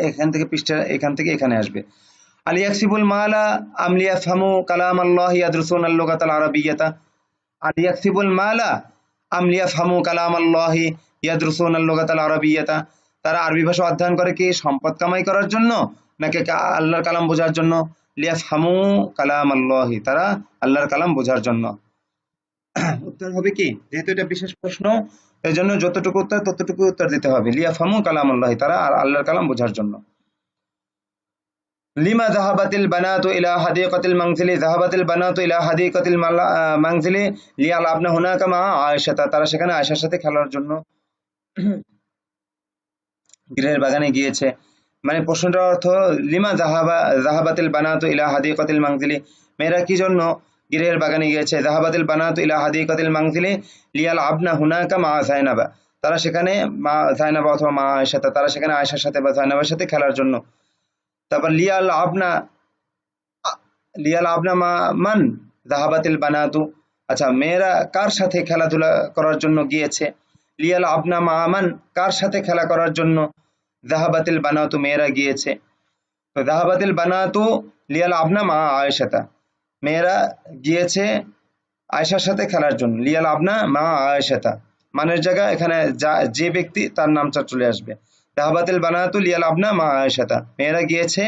[SPEAKER 1] এখান থেকে পৃষ্ঠা এখান থেকে এখানে আসবে। আলিয়াকসিবুল মালা আম লিয়াফহামু কালামাল্লাহি ইয়াদরুসুনাল লুগাতাল আরাবিয়াতা, আলিয়াকসিবুল মালা আম লিয়াফহামু কালামাল্লাহি ইয়াদরুসুনাল লুগাতাল আরাবিয়াতা, তারা আরবি ভাষা অধ্যয়ন করে কি সম্পদ কামাই করার জন্য নাকি আল্লাহর কালাম বোঝার জন্য? লিয়াফহামু কালামাল্লাহি, তারা আল্লাহর কালাম বোঝার জন্য। উত্তর হবে কি, যেহেতু এটা বিশেষ প্রশ্ন এই জন্য যতটুকু উত্তর ততটুকু উত্তর দিতে হবে। লিয়াফহামু কালামাল্লাহি, তারা আল্লাহর কালাম বোঝার জন্য। লিমা যাহাবাতিল বানাতু ইলা হাদিকাতিল মানজিলি, যাহাবাতিল বানাতু ইলা হাদিকাতিল মানজিলি লিয়ালাবনা হুনাকা মা আয়েশা, তারা সেখানে আয়েশার সাথে খেলার জন্য গৃহের বাগানে গিয়েছে। মানে প্রশ্নটার অর্থ লিমা যাহাবাতিল বানাতু ইলা হাদিকাতিল মানজিলি, মেয়েরা কি জন্য গৃহের বাগানে গিয়েছে। যাহাবাতিল বানাতু ইলা হাদিকাতিল মানজিলি লিয়ালাবনা হুনাকা মা যায়নাবা, তারা সেখানে মা যায়নাবা অথবা মা আয়েশা, তারা সেখানে আয়েশার সাথে বা যায়নাবার সাথে খেলার জন্য। তারপর লিয়াল আবনা মা মান যাহাবাতিল বানাতু, আচ্ছা মেয়েরা কার সাথে খেলাধুলা করার জন্য গিয়েছে। লিয়াল আবনা মা মান, কার সাথে খেলা করার জন্য যাহাবাতিল বানাতু, মেয়েরা গিয়েছে। তো যাহাবাতিল বানাতু লিয়াল আবনা মা আয়েশাতা, মেয়েরা গিয়েছে আয়েশার সাথে খেলার জন্য। লিয়াল আবনা মা আয়েশাতা মানের জায়গা এখানে যে ব্যক্তি তার নামটা চলে আসবে। যাহাবাতিল বানাতু লিয়ালাবনা মা আয়েশাতা, মেয়েরা গিয়েছে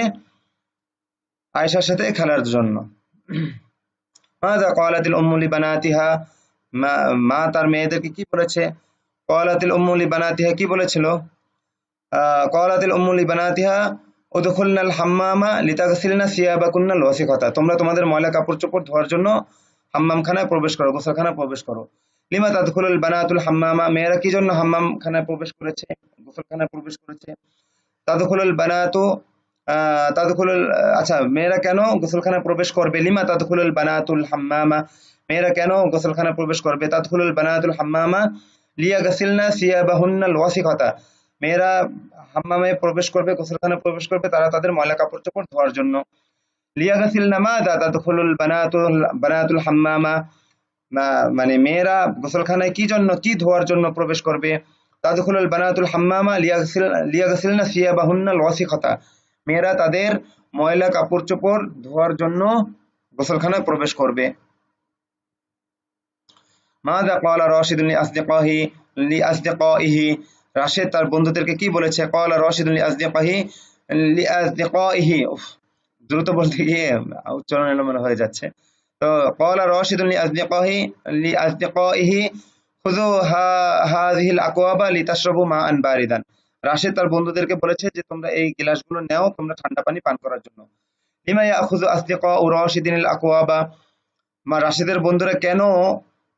[SPEAKER 1] আয়েশার সাথে খেলার জন্য। মাযা ক্বালাতিল উম্মু লিবানাতিহা, মা তার মেয়েদেরকে কি বলেছে? ক্বালাতিল উম্মু লিবানাতিহা কি বলেছিল? ক্বালাতিল উম্মু লিবানাতিহা উদখুলনাল হাম্মামা লিতাগসিলনা সিয়াবাকুন্নাল ওয়াসিখাতা, তোমরা তোমাদের ময়লা কাপড়-চোপড় ধোয়ার জন্য হাম্মামখানায় প্রবেশ করো, গোসলখানায় প্রবেশ করো। লিমা তাদখুলুল বানাতুল হাম্মামা, মেয়েরা কি জন্য হাম্মামখানায় প্রবেশ করেছে, গোসলখানায় প্রবেশ করেছে? তাদখুলুল বানাতু তাদখুলুল, আচ্ছা মেয়েরা কেন গোসলখানায় প্রবেশ করবে? লিমা তাদখুলুল বানাতুল হাম্মামা, মেয়েরা কেন গোসলখানায় প্রবেশ করবে? তাদখুলুল বানাতুল হাম্মামা লিয়াগসিলনা সিয়াবাহুন্নাল ওয়াসিখাতা, মেয়েরা হাম্মামে প্রবেশ করবে, গোসলখানায় প্রবেশ করবে তারা তাদের ময়লা কাপড়-চোপড় ধোয়ার জন্য। লিয়াগসিলনা মাযা তাদখুলুল বানাতুল হাম্মামা, মানে মেয়েরা গোসলখানায় কি জন্য, কি ধোয়ার জন্য প্রবেশ করবে? তাদখুলুল বানাতুল হাম্মামা লিয়াগসিলনা সিয়াবাহুন্নাল ওয়াসিখাতা, মেয়েরা তাদের ময়লা কাপড়-চোপড় ধোয়ার জন্য গোসলখানায় প্রবেশ করবে। মাযা ক্বালা রাশিদুন লিআসদিকাইহি, রাশেদ তার বন্ধুদেরকে কি বলেছে? ক্বালা রাশিদুন লিআসদিকাইহি, দ্রুত বলতে গিয়ে উচ্চারণ এলোমেলো হয়ে যাচ্ছে। তো ক্বালা রাশিদুন লিআসদিকাইহি খুযু হাযিহিল আকওয়াবা লিতাশরাবু মাআন বারিদান, রাশেদ তার বন্ধুদেরকে বলেছে যে তোমরা এই গ্লাসগুলো নাও তোমরা ঠান্ডা পানি পান করার জন্য। লিমা ইয়াখুযু আসদিকাউ রাশিদিনিল আকওয়াবা, রাশেদের বন্ধুরা কেন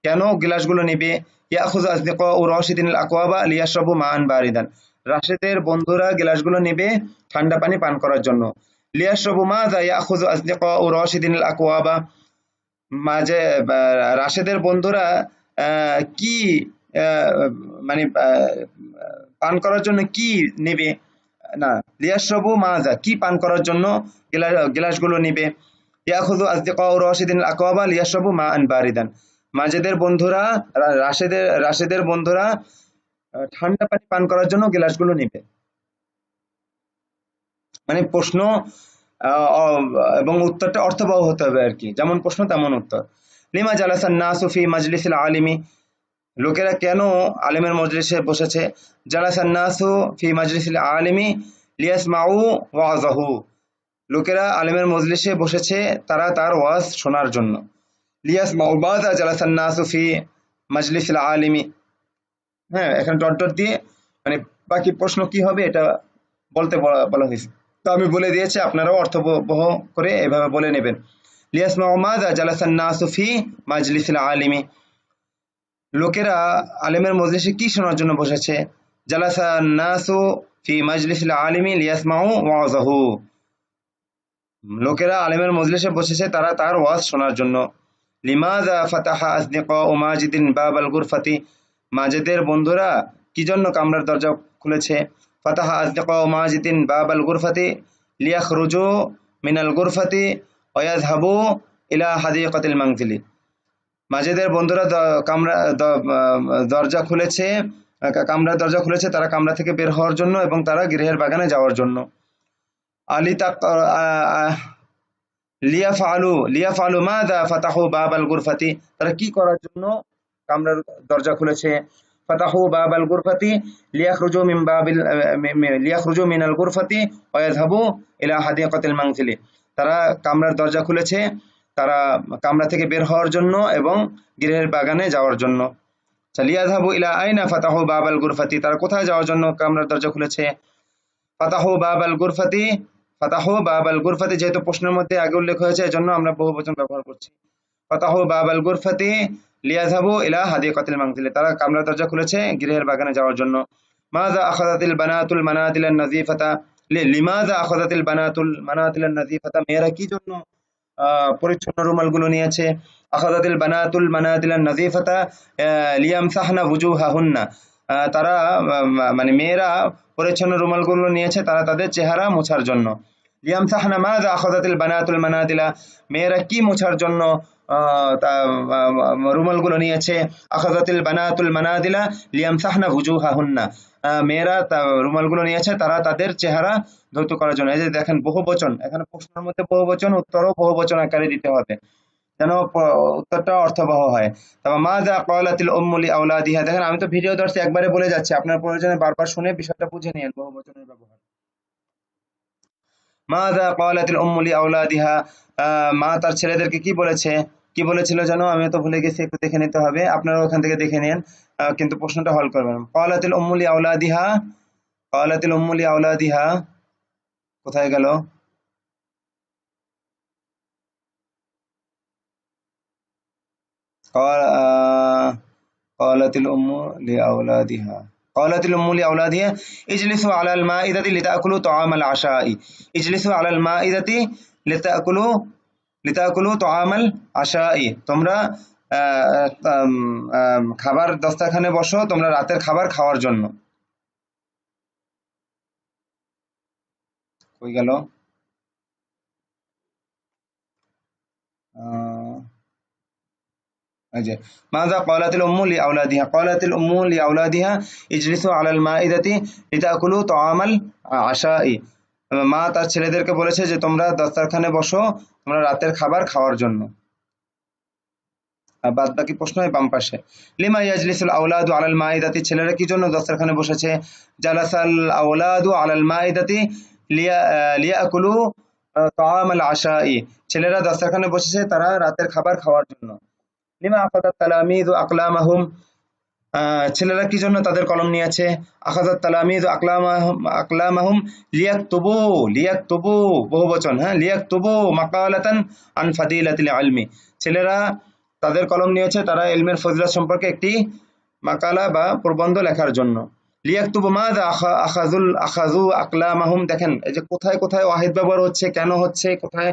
[SPEAKER 1] কেন গ্লাসগুলো নেবে? ইয়াখুযু আসদিকাউ রাশিদিনিল আকওয়াবা লিয়াশরাবু মাআন বারিদান, রাশেদের বন্ধুরা গ্লাসগুলো নেবে ঠান্ডা পানি পান করার জন্য। লিয়াশরাবু মাযা ইয়াখুযু আসদিকাউ রাশিদিনিল আকওয়াবা, মাঝে রাশেদের বন্ধুরা কি মানে পান করার জন্য কি নেবে? না, লিয়াশরাবু মাযা, কি পান করার জন্য গ্লাসগুলো নেবে? ইয়াখুযু আসদিকাউ রাশিদিনিল আকওয়াবা লিয়াশরাবু মাআন বারিদান, মাজেদের বন্ধুরা রাশেদের বন্ধুরা ঠান্ডা পানি পান করার জন্য গ্লাসগুলো নেবে। মানে প্রশ্ন এবং উত্তরটা অর্থবহ হতে হবে আর কি, যেমন প্রশ্ন তেমন উত্তর। লিমা জালাসান নাসু ফি মাজলিসিল আলিমি, লোকেরা কেন আলেমের মজলিসে বসেছে? জালাসান নাসু ফি মাজলিসিল আলিমি লিয়াসমাউ ওয়াজাহু, লোকেরা আলেমের মজলিসে বসেছে তারা তার ওয়াজ শোনার জন্য। লিয়াসমাউ মাযা জালাসান নাসু ফি মাজলিসিল আলিমি, হ্যাঁ এখানে ডট ডট দিয়ে মানে বাকি প্রশ্ন কি হবে এটা বলতে বলা হয়েছে, তো আমি বলে দিয়েছি, আপনারাও অর্থবহ করে এভাবে বলে নেবেন। লিয়াসমাউ মাযা জালাসান নাসু ফি মাজলিসিল আলিমি, লোকেরা আলেমের মজলিসে কি শোনার জন্য বসেছে? জালাসান নাসু ফি মাজলিসিল আলিমি লিয়াসমাউ ওয়াজাহু, লোকেরা আলেমের মজলিসে বসেছে তারা তার ওয়াজ শোনার জন্য। লিমাযা ফাতাহা আসদিকাউ মাজিদিন বাবাল গুরফাতি, মাজেদের বন্ধুরা কি জন্য কামরার দরজা খুলেছে? ফাতাহা আসদিকাউ মাজিদিন বাবাল গুরফাতি লিয়াখরুজু মিনাল গুরফাতি ওয়া ইয়াযহাবু ইলা হাদিকাতিল মানজিলি, মাজেদের বন্ধুরা দরজা খুলেছে, কামরার দরজা খুলেছে তারা কামরা থেকে বের হওয়ার জন্য এবং তারা গৃহের বাগানে যাওয়ার জন্য। লিয়াফআলু মাযা ফাতাহু বাবাল গুরফাতি, তারা কি করার জন্য কামরার দরজা খুলেছে? ফাতাহু বাবাল গুরফাতি লিয়াখরুজু মিনাল গুরফাতি ওয়া ইয়াযহাবু ইলা হাদিকাতিল মানজিলি, তারা কামরার দরজা খুলেছে তারা কামরা থেকে বের হওয়ার জন্য এবং গৃহের বাগানে যাওয়ার জন্য। লিয়াযহাবু ইলা আইনা ফাতাহু বাবাল গুরফাতি, তারা কোথায় যাওয়ার জন্য কামরার দরজা খুলেছে? ফাতাহু বাবাল গুরফাতি, ফাতাহু বাবাল গুরফাতি যেহেতু প্রশ্নের মধ্যে আগে উল্লেখ হয়েছে এজন্য আমরা বহুবচন ব্যবহার করছি। ফাতাহু বাবাল গুরফাতি লিয়াযহাবু ইলা হাদিকাতিল মানজিলি, তারা কামরার দরজা খুলেছে গৃহের বাগানে যাওয়ার জন্য। মাযা আখাযাতিল বানাতুল মানাতিলান নাযিফাতা, লিমাযা আখাযাতিল বানাতুল মানাতিলান নাযিফাতা, মেয়েরা কি জন্য পরিচ্ছন্ন রুমালগুলো নিয়েছে? আখাযাতিল বানাতুল মানাতিলান নাযিফাতা লিয়ামসাহনা ওয়ুজুহাহুন্না, তারা মানে মেয়েরা পরিচ্ছন্ন রুমালগুলো নিয়েছে তারা তাদের চেহারা মোছার জন্য। লিয়ামসাহনা মাযা আখাযাতিল বানাতুল মানাতিলা, মেয়েরা কি মোছার জন্য রুমালগুলো নিয়েছে? আখাযাতিল বানাতুল মানাদিলা লিয়ামসাহনা ওয়ুজুহাহুন্না, মেয়েরা রুমালগুলো নিয়েছে তারা তাদের চেহারা ধৌত করার জন্য। এই যে দেখেন বহুবচন, এখানে প্রশ্নের মধ্যে বহুবচন, উত্তরও বহুবচন আকারে দিতে হবে। যেন উত্তরটা অর্থবহ হয়। তারপর মাযা ক্বালাতিল উম্মু লিআওলাদিহা, দেখেন আমি তো ভিডিও ধরছি একবারে বলে যাচ্ছি, আপনার প্রয়োজনে বারবার শুনে বিষয়টা বুঝে নিন বহুবচনের ব্যবহার। মাযা ক্বালাতিল উম্মু লিআওলাদিহা, মা তার ছেলেদেরকে কি বলেছে, কি বলেছিল যেন, আমি তো ভুলে গেছি, একটু দেখে নিতে হবে, আপনারা ওখান থেকে দেখে নিন, কিন্তু প্রশ্নটা হল করবেন। ক্বালাতিল উম্মু লিআওলাদিহা, ক্বালাতিল উম্মু লিআওলাদিহা কোথায় গেল? قالت الأم لأولادها قالت الأم لأولادها اجلسوا على المائدة لتأكلوا طعام العشاء اجلسوا على المائدة لتأكلوا طعام العشاء তোমরা খাবার দস্তরখানে বসো তোমরা রাতের খাবার খাওয়ার জন্য। কই গেল? ماذا قالت الأم لأولادها قالت الأم لأولادها اجلسوا على المائدة لتأكلوا طعام العشاء মা তার ছেলেদেরকে বলেছে যে তোমরা দস্তরখানে বসো তোমরা রাতের খাবার খাওয়ার জন্য। বাদ বাকি প্রশ্ন বাম পাশে। লিমা ইয়াজলিসুল আওলাদু আলাল মাইদাতি, ছেলেরা কি জন্য দস্তরখানে বসেছে? জালাসাল আওলাদু আলাল মাইদাতি লিয়াকুলু তাআমাল আশাই, ছেলেরা দস্তরখানে বসেছে তারা রাতের খাবার খাওয়ার জন্য। লিমা আখাযাত তালামিযু আকলামাহুম, ছেলেরা কি জন্য তাদের কলম নিয়েছে? আখাযাত তালামিযু আকলামাহুম লিয়াকতুবু, লিয়াকতুবু বহুবচন, হ্যাঁ, লিয়াকতুবু মাকালাতান আন ফাদিলাতিল ইলমি, ছেলেরা তাদের কলম নিয়েছে তারা ইলমের ফজিলত সম্পর্কে একটি মাকালা বা প্রবন্ধ লেখার জন্য। লিয়াকতুবু মাযা আখাযু আকলামাহুম, দেখেন এই যে কোথায় কোথায় ওয়াহিদ ব্যবহার হচ্ছে, কেন হচ্ছে, কোথায়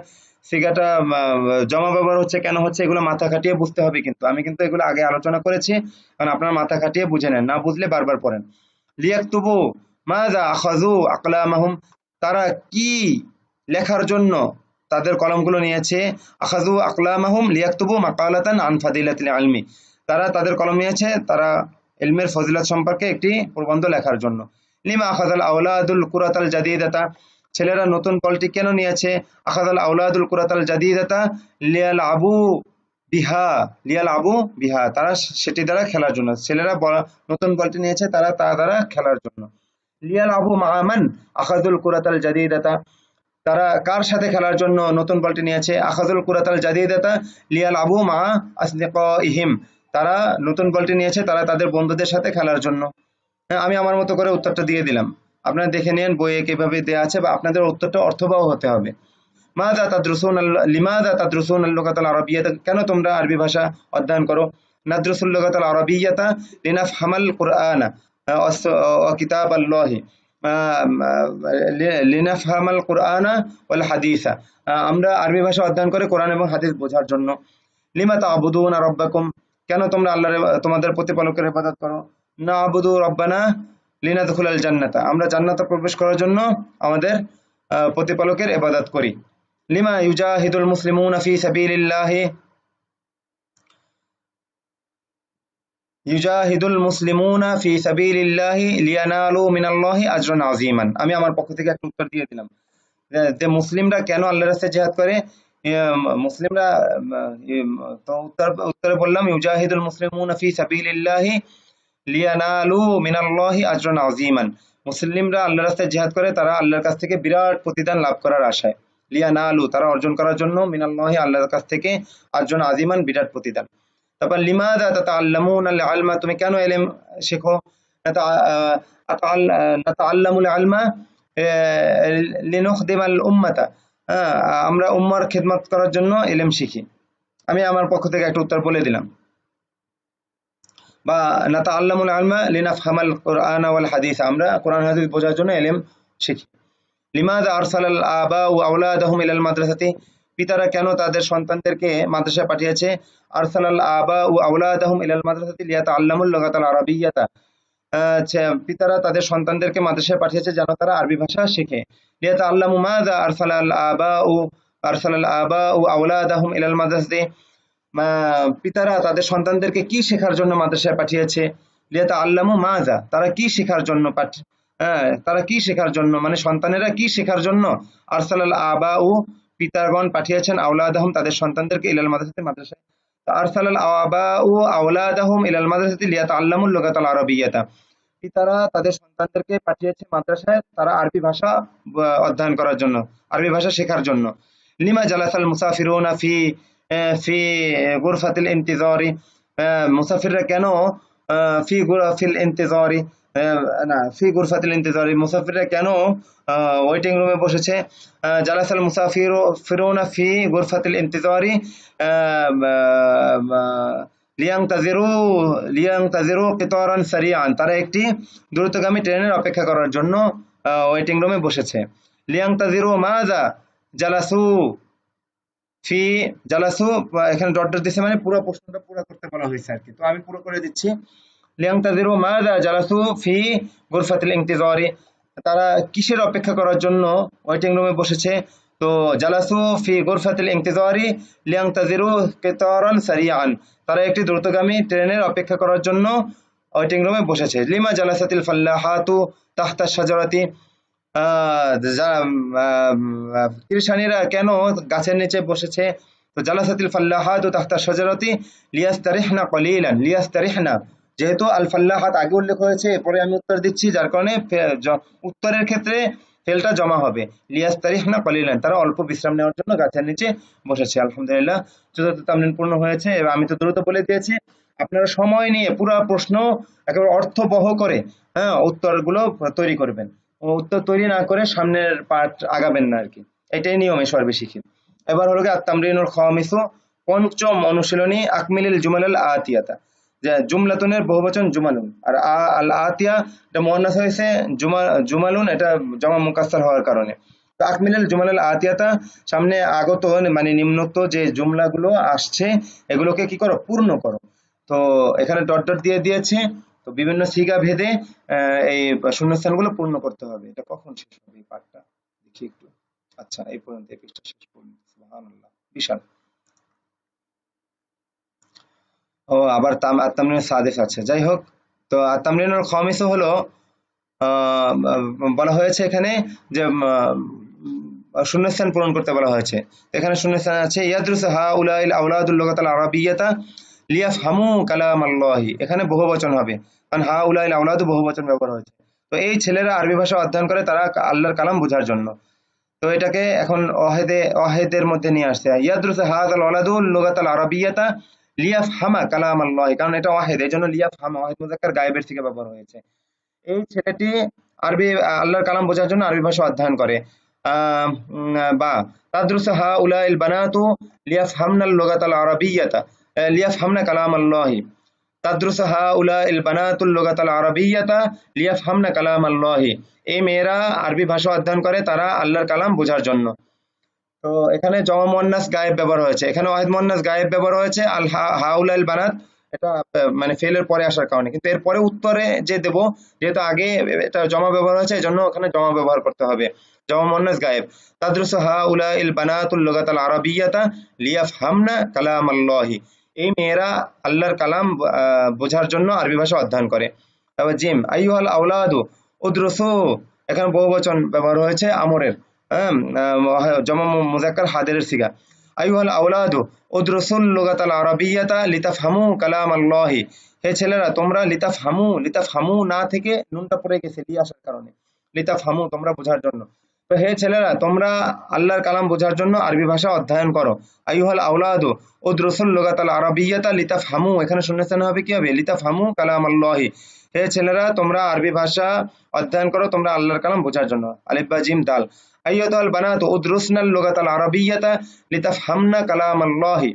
[SPEAKER 1] সিগাটা জমা ব্যবহার হচ্ছে, কেন হচ্ছে, এগুলো মাথা খাটিয়ে বুঝতে হবে, কিন্তু আমি কিন্তু এগুলো আগে আলোচনা করেছি, কারণ আপনারা মাথা খাটিয়ে বুঝে নেন, না বুঝলে বারবার পড়েন। লিয়াকতুবু মাযা আখাযু আকলামাহুম, তারা কি লেখার জন্য তাদের কলমগুলো নিয়েছে? আখাযু আকলামাহুম লিয়াকতুবু মাকালাতান আন ফাদিলাতিল ইলমি, তারা তাদের কলম নিয়েছে তারা ইলমের ফজিলত সম্পর্কে একটি প্রবন্ধ লেখার জন্য। লিমা আখাযাল আওলাদুল কুরাতাল জাদীদাতা, ছেলেরা নতুন বলটি কেন নিয়েছে? আখাযাল আওলাদুল কুরাতাল জাদীদাতা লিয়ালআবু বিহা, লিয়ালআবু বিহা, তারা সেটি দ্বারা খেলার জন্য, ছেলেরা নতুন বলটি নিয়েছে তারা তা দ্বারা খেলার জন্য। লিয়ালআবু মা মান আখাযুল কুরাতাল জাদীদাতা, তারা কার সাথে খেলার জন্য নতুন বলটি নিয়েছে? আখাযুল কুরাতাল জাদীদাতা লিয়ালআবু মা আসদিকাইহিম, তারা নতুন বলটি নিয়েছে তারা তাদের বন্ধুদের সাথে খেলার জন্য। হ্যাঁ, আমি আমার মতো করে উত্তরটা দিয়ে দিলাম, আপনারা দেখে নিন বইয়ে কিভাবে দেওয়া আছে, বা আপনাদের উত্তরটা অর্থবহ হতে হবে। মাযা তাদরুসুন লিমাযা তাদরুসুন আল-লুগাতাল আরাবিয়্যাতা, কেন তোমরা আরবি ভাষা অধ্যয়ন করো? নাদরুসুল লুগাতাল আরাবিয়্যাতা লিনাফহামাল কুরআনা ওয়া কিতাবাল্লাহি লিনাফহামাল কুরআনা ওয়াল হাদিসা, আমরা আরবি ভাষা অধ্যয়ন করে কোরআন এবং হাদিস বোঝার জন্য। লিমা তা'বুদুনা রাব্বাকুম, কেন তোমরা আল্লাহর তোমাদের প্রতিপালকের ইবাদত করো? না'বুদু রাব্বানা লিনাদখুলাল জান্নাতা, আমরা জান্নাতে প্রবেশ করার জন্য আমাদের প্রতিপালকের ইবাদত করি। লিমা ইউজাহিদুল মুসলিমুনা ফি সাবিলিল্লাহি ইউজাহিদুল মুসলিমুনা ফি সাবিলিল্লাহি লিয়ানালু মিনাল্লাহি আজরান আযীমান, আমি আমার পক্ষ থেকে একটা উত্তর দিয়ে দিলাম যে মুসলিমরা কেন আল্লাহর রাস্তায় জিহাদ করে। মুসলিমরা তো উত্তরে বললাম ইউজাহিদুল মুসলিমুনা ফি সাবিলিল্লাহি লিয়ানালু মিনাল্লাহি আজরান আযীমান, মুসলিমরা আল্লাহর রাস্তায় জিহাদ করে তারা আল্লাহর কাছ থেকে বিরাট প্রতিদান লাভ করার আশায়। লিয়ানালু, তারা অর্জন করার জন্য, মিনাল্লাহি আল্লাহর কাছ থেকে, আজরান আযীমান বিরাট প্রতিদান। তারপর লিমাযা তাতাআল্লামুনাল ইলমা, তুমি কেন ইলম শেখো? নাতাআল্লামুল ইলমা লিনুখদিমাল উম্মাতা, আমরা উম্মার খিদমত করার জন্য ইলম শিখি। আমি আমার পক্ষ থেকে একটা উত্তর বলে দিলাম। বা নাতাআল্লামুল ইলমা লিনাফহামাল কুরআনা ওয়াল হাদিস, আমরা কোরআন হাদিস বোঝার জন্য ইলম শিখি। লিমাযা আরসালাল আবাউ আওলাদাহুম ইলাল মাদ্রাসাতি, পিতারা কেন তাদের সন্তানদেরকে মাদ্রাসায় পাঠিয়েছে? আরসালাল আবাউ আওলাদাহুম ইলাল মাদ্রাসাতি লিয়াতাআল্লামুল লুগাতাল আরাবিয়্যাতা, পিতারা তাদের সন্তানদেরকে মাদ্রাসায় পাঠিয়েছে যেন তারা আরবি ভাষা শেখে। লিয়াতাআল্লামু মাযা আরসালাল আবাউ আওলাদাহুম ইলাল মাদ্রাসাতি, পিতারা তাদের সন্তানদেরকে কি শেখার জন্য মাদ্রাসায় পাঠিয়েছে? লিয়াতাআল্লামু মাযা, তারা কি শেখার জন্য তারা কি শেখার জন্য, মানে সন্তানেরা কি শেখার জন্য? আরসালাল আবাউ, পিতাগণ পাঠিয়েছেন আওলাদাহুম তাদের সন্তানদেরকে ইলাল মাদ্রাসাতে মাদ্রাসায়। আরসালাল আবাউ আওলাদাহুম ইলাল মাদ্রাসাতি লিয়াতাআল্লামুল লুগাতাল আরাবিয়্যাতা, পিতারা তাদের সন্তানদেরকে পাঠিয়েছে মাদ্রাসায় তারা আরবি ভাষা অধ্যয়ন করার জন্য, আরবি ভাষা শেখার জন্য। লিমা জালাসাল মুসাফিরুনা ফি ফি গুরফাতিল ইন্তিজারি, মুসাফিররা কেন ফি গুরফিল ইন্তিজারি, না ফি গুরফাতিল ইন্তিজারি, মুসাফিররা কেন ওয়েটিং রুমে বসেছে। জালাসাল মুসাফিরু ফিরুনা ফি গুরফাতিল ইন্তিজারি লিয়াংতাজিরু লিয়াংতাজিরু কিতারান সারিআন, তারা একটি দ্রুতগামী ট্রেনের অপেক্ষা করার জন্য ওয়েটিং রুমে বসেছে। লিয়াংতাজিরু মাযা জালাসু ফি জালাসু, এখানে ডট ডট দিছে মানে পুরো প্রশ্নটা পুরো করতে বলা হয়েছে আর কি, তো আমি পুরো করে দিচ্ছি। লিয়াংতাজিরু মাযা জালাসু ফি গুরফাতিল ইন্তিজারি, তারা কিসের অপেক্ষা করার জন্য ওয়েটিং রুমে বসেছে। তো জালাসু ফি গুরফাতিল ইন্তিজারি লিয়াংতাজিরু কিতারান সারিআন, তারা একটি দ্রুতগামী ট্রেনের অপেক্ষা করার জন্য ওয়েটিং রুমে বসেছে। লিমা জালাসাতিল ফাল্লাহাতু তাহতা শাজারাতি, কৃষানীরা কেন গাছের নিচে বসেছে। তো জালাসাতিল ফাল্লাহাতু তাহতা শাজারাতি লিয়াস্তারিহনা কলিলান, লিয়াস্তারিহনা, যেহেতু আল ফাল্লাহাত আগে উল্লেখ হয়েছে এরপরে আমি উত্তর দিচ্ছি, যার কারণে উত্তরের ক্ষেত্রে ফেলটা জমা হবে। লিয়াস্তারিহনা কলিলান, তারা অল্প বিশ্রাম নেওয়ার জন্য গাছের নিচে বসেছে। আলহামদুলিল্লাহ, চতুর্থ তামরিন পূর্ণ হয়েছে। এবার আমি তো দ্রুত বলে দিয়েছি, আপনারা সময় নিয়ে পুরো প্রশ্ন একেবারে অর্থবহ করে উত্তরগুলো তৈরি করবেন, উত্তর তৈরি না করে সামনের পার্ট আগাবেন না আর কি, এটাই নিয়ম সর্বে শিখি। এবার হলো গিয়ে আত-তামরিনুল খামিসু, পঞ্চম অনুশীলনী, আকমিলিল জুমালাল আতিয়াতা, যে জুমলাতুনের বহুবচন জুমালুন, আর আল আতিয়া এটা মুয়ান্নাস হয়েছে, জুমালুন এটা জমা মুকাসসার হওয়ার কারণে। তো আকমিলাল জুমালাল আতিয়াতা, সামনে আগত মানে নিম্নোক্ত যে জুমলাগুলো আসছে এগুলোকে কি করো, পূর্ণ করো। তো এখানে ডট ডট দিয়ে দিয়েছে, তো বিভিন্ন সিগা ভেদে এই শূন্যস্থানগুলো পূর্ণ করতে হবে। এটা কখন শেষ হবে এই পাঠটা দেখি একটু। আচ্ছা, এই পর্যন্ত এই পৃষ্ঠা শেষ পর্যন্ত। সুবহানাল্লাহ, বিশাল। ও আবার আত-তামরিনুস সাদিস আছে, যাই হোক। তো আত-তামরিনুল খামিসু হলো বলা হয়েছে এখানে যে শূন্যস্থান পূরণ করতে বলা হয়েছে। এখানে শূন্যস্থান আছে ইয়াদরুসু হাউলাইল আওলাদুল লুগাতাল আরাবিয়্যাতা লিয়াফহামু কালামাল্লাহি, এখানে বহুবচন হবে কারণ হাউলাইল আওলাদু বহুবচন ব্যবহার হয়েছে। তো এই ছেলেরা আরবি ভাষা অধ্যয়ন করে তারা আল্লাহর কালাম বোঝার জন্য। তো এটাকে এখন ওয়াহেদের মধ্যে নিয়ে আসছে, ইয়াদরুসু হাযাল ওয়ালাদুল লুগাতাল আরাবিয়্যাতা লিয়াফহামা কালামাল্লাহি, কারণ এটা ওয়াহেদ, এজন্য লিয়াফহামা ওয়াহেদ মুযাক্কার গায়েবের থেকে ব্যবহার হয়েছে। এই ছেলেটি আরবি আল্লাহর কালাম বোঝার জন্য আরবি ভাষা অধ্যয়ন করে। বা তাদরুসু হাউলাইল বানাতু লিয়াফহামনাল লুগাতাল আরাবিয়্যাতা লিয়াফহামনা কালামাল্লাহি, তাদরুসু হাউলাইল বানাতুল লুগাতাল আরাবিয়্যাতা লিয়াফহামনা কালামাল্লাহি, এই মেয়েরা আরবি ভাষা অধ্যয়ন করে তারা আল্লাহর কালাম বোঝার জন্য। তো এখানে জমা মুয়ান্নাস গায়েব ব্যবহার হয়েছে, এখানে ওয়াহিদ মুয়ান্নাস গায়েব ব্যবহার হয়েছে আল হাউলাইল বানাত, এটা মানে ফেলের পরে আসার কারণে। কিন্তু এরপরে উত্তরে যে দেব, যেহেতু আগে এটা জমা ব্যবহার হয়েছে এই জন্য ওখানে জমা ব্যবহার করতে হবে, জমা মুয়ান্নাস গায়েব। তাদরুসু হাউলাইল বানাতুল লুগাতাল আরাবিয়্যাতা লিয়াফহামনা কালামাল্লাহি, এই মেয়েরা আল্লাহর কালাম বোঝার জন্য আরবি ভাষা অধ্যয়ন করে। তারপর জিম আইয়ুহাল আওলাদু উদরুসু, এখানে বহুবচন ব্যবহার হয়েছে আমরের, জমা মুযাক্কার হাদিরের সিগা। আইয়ুহাল আওলাদু উদরুসুল লুগাতাল আরাবিয়্যাতা লিতাফহামু কালামাল্লাহি, হে ছেলেরা তোমরা লিতাফহামু না থেকে নুনটা পড়ে গেছে লি আসার কারণে, লিতাফহামু তোমরা বোঝার জন্য। তো হে ছেলেরা তোমরা আল্লাহর কালাম বোঝার জন্য আরবি ভাষা অধ্যয়ন করো। আইয়ুহাল আওলাদু উদরুসুল লুগাতাল আরাবিয়্যাতা লিতাফহামু, এখানে শূন্যস্থান হবে কি হবে, লিতাফহামু কালামাল্লাহি, হে ছেলেরা তোমরা আরবি ভাষা অধ্যয়ন করো তোমরা আল্লাহর কালাম বোঝার জন্য। আলিফ বা জিম দাল। আইয়াতুল বানাতু উদরুসনাল লুগাতাল আরাবিয়্যাতা লিতাফহামনা কালামাল্লাহি,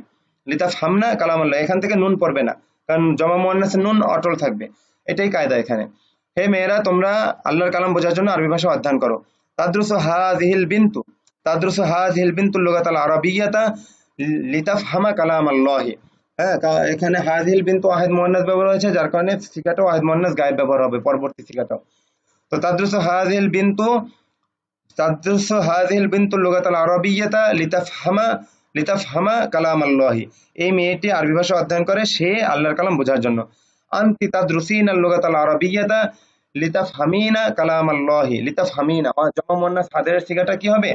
[SPEAKER 1] লিতাফহামনা কালামাল্লাহ, এখান থেকে নুন পড়বে না কারণ জমা মুয়ান্নাসে নুন অটল থাকবে, এটাই কায়দা এখানে। হে মেয়েরা তোমরা আল্লাহর কালাম বোঝার জন্য আরবি ভাষা অধ্যয়ন করো। তাদরুসু হাযিহিল বিনতু, তাদরুসু হাযিহিল বিনতুল লুগাতাল আরাবিয়্যাতা লিতাফহামা কালামাল্লাহি, এখানে হাযিহিল বিনতু ওয়াহিদ মুয়ান্নাস ব্যবহার হয়েছে যার কারণে সিগাটা ওয়াহিদ মুয়ান্নাস গায়েব ব্যবহার হবে পরবর্তী সিগাটাও। তো তাদরুসু হাযিহিল বিনতুল লুগাতাল আরাবিয়্যাতা লিতাফহামা কালামাল্লাহি, এই মেয়েটি আরবি ভাষা অধ্যয়ন করে সে আল্লাহর কালাম বোঝার জন্য। আনতি তাদরুসিনাল লুগাতাল আরাবিয়্যাতা লিতাফহামিনা কালামাল্লাহি, লিতাফহামিনা জমা মুয়ান্নাস হাদিরের সিগাটা কি হবে,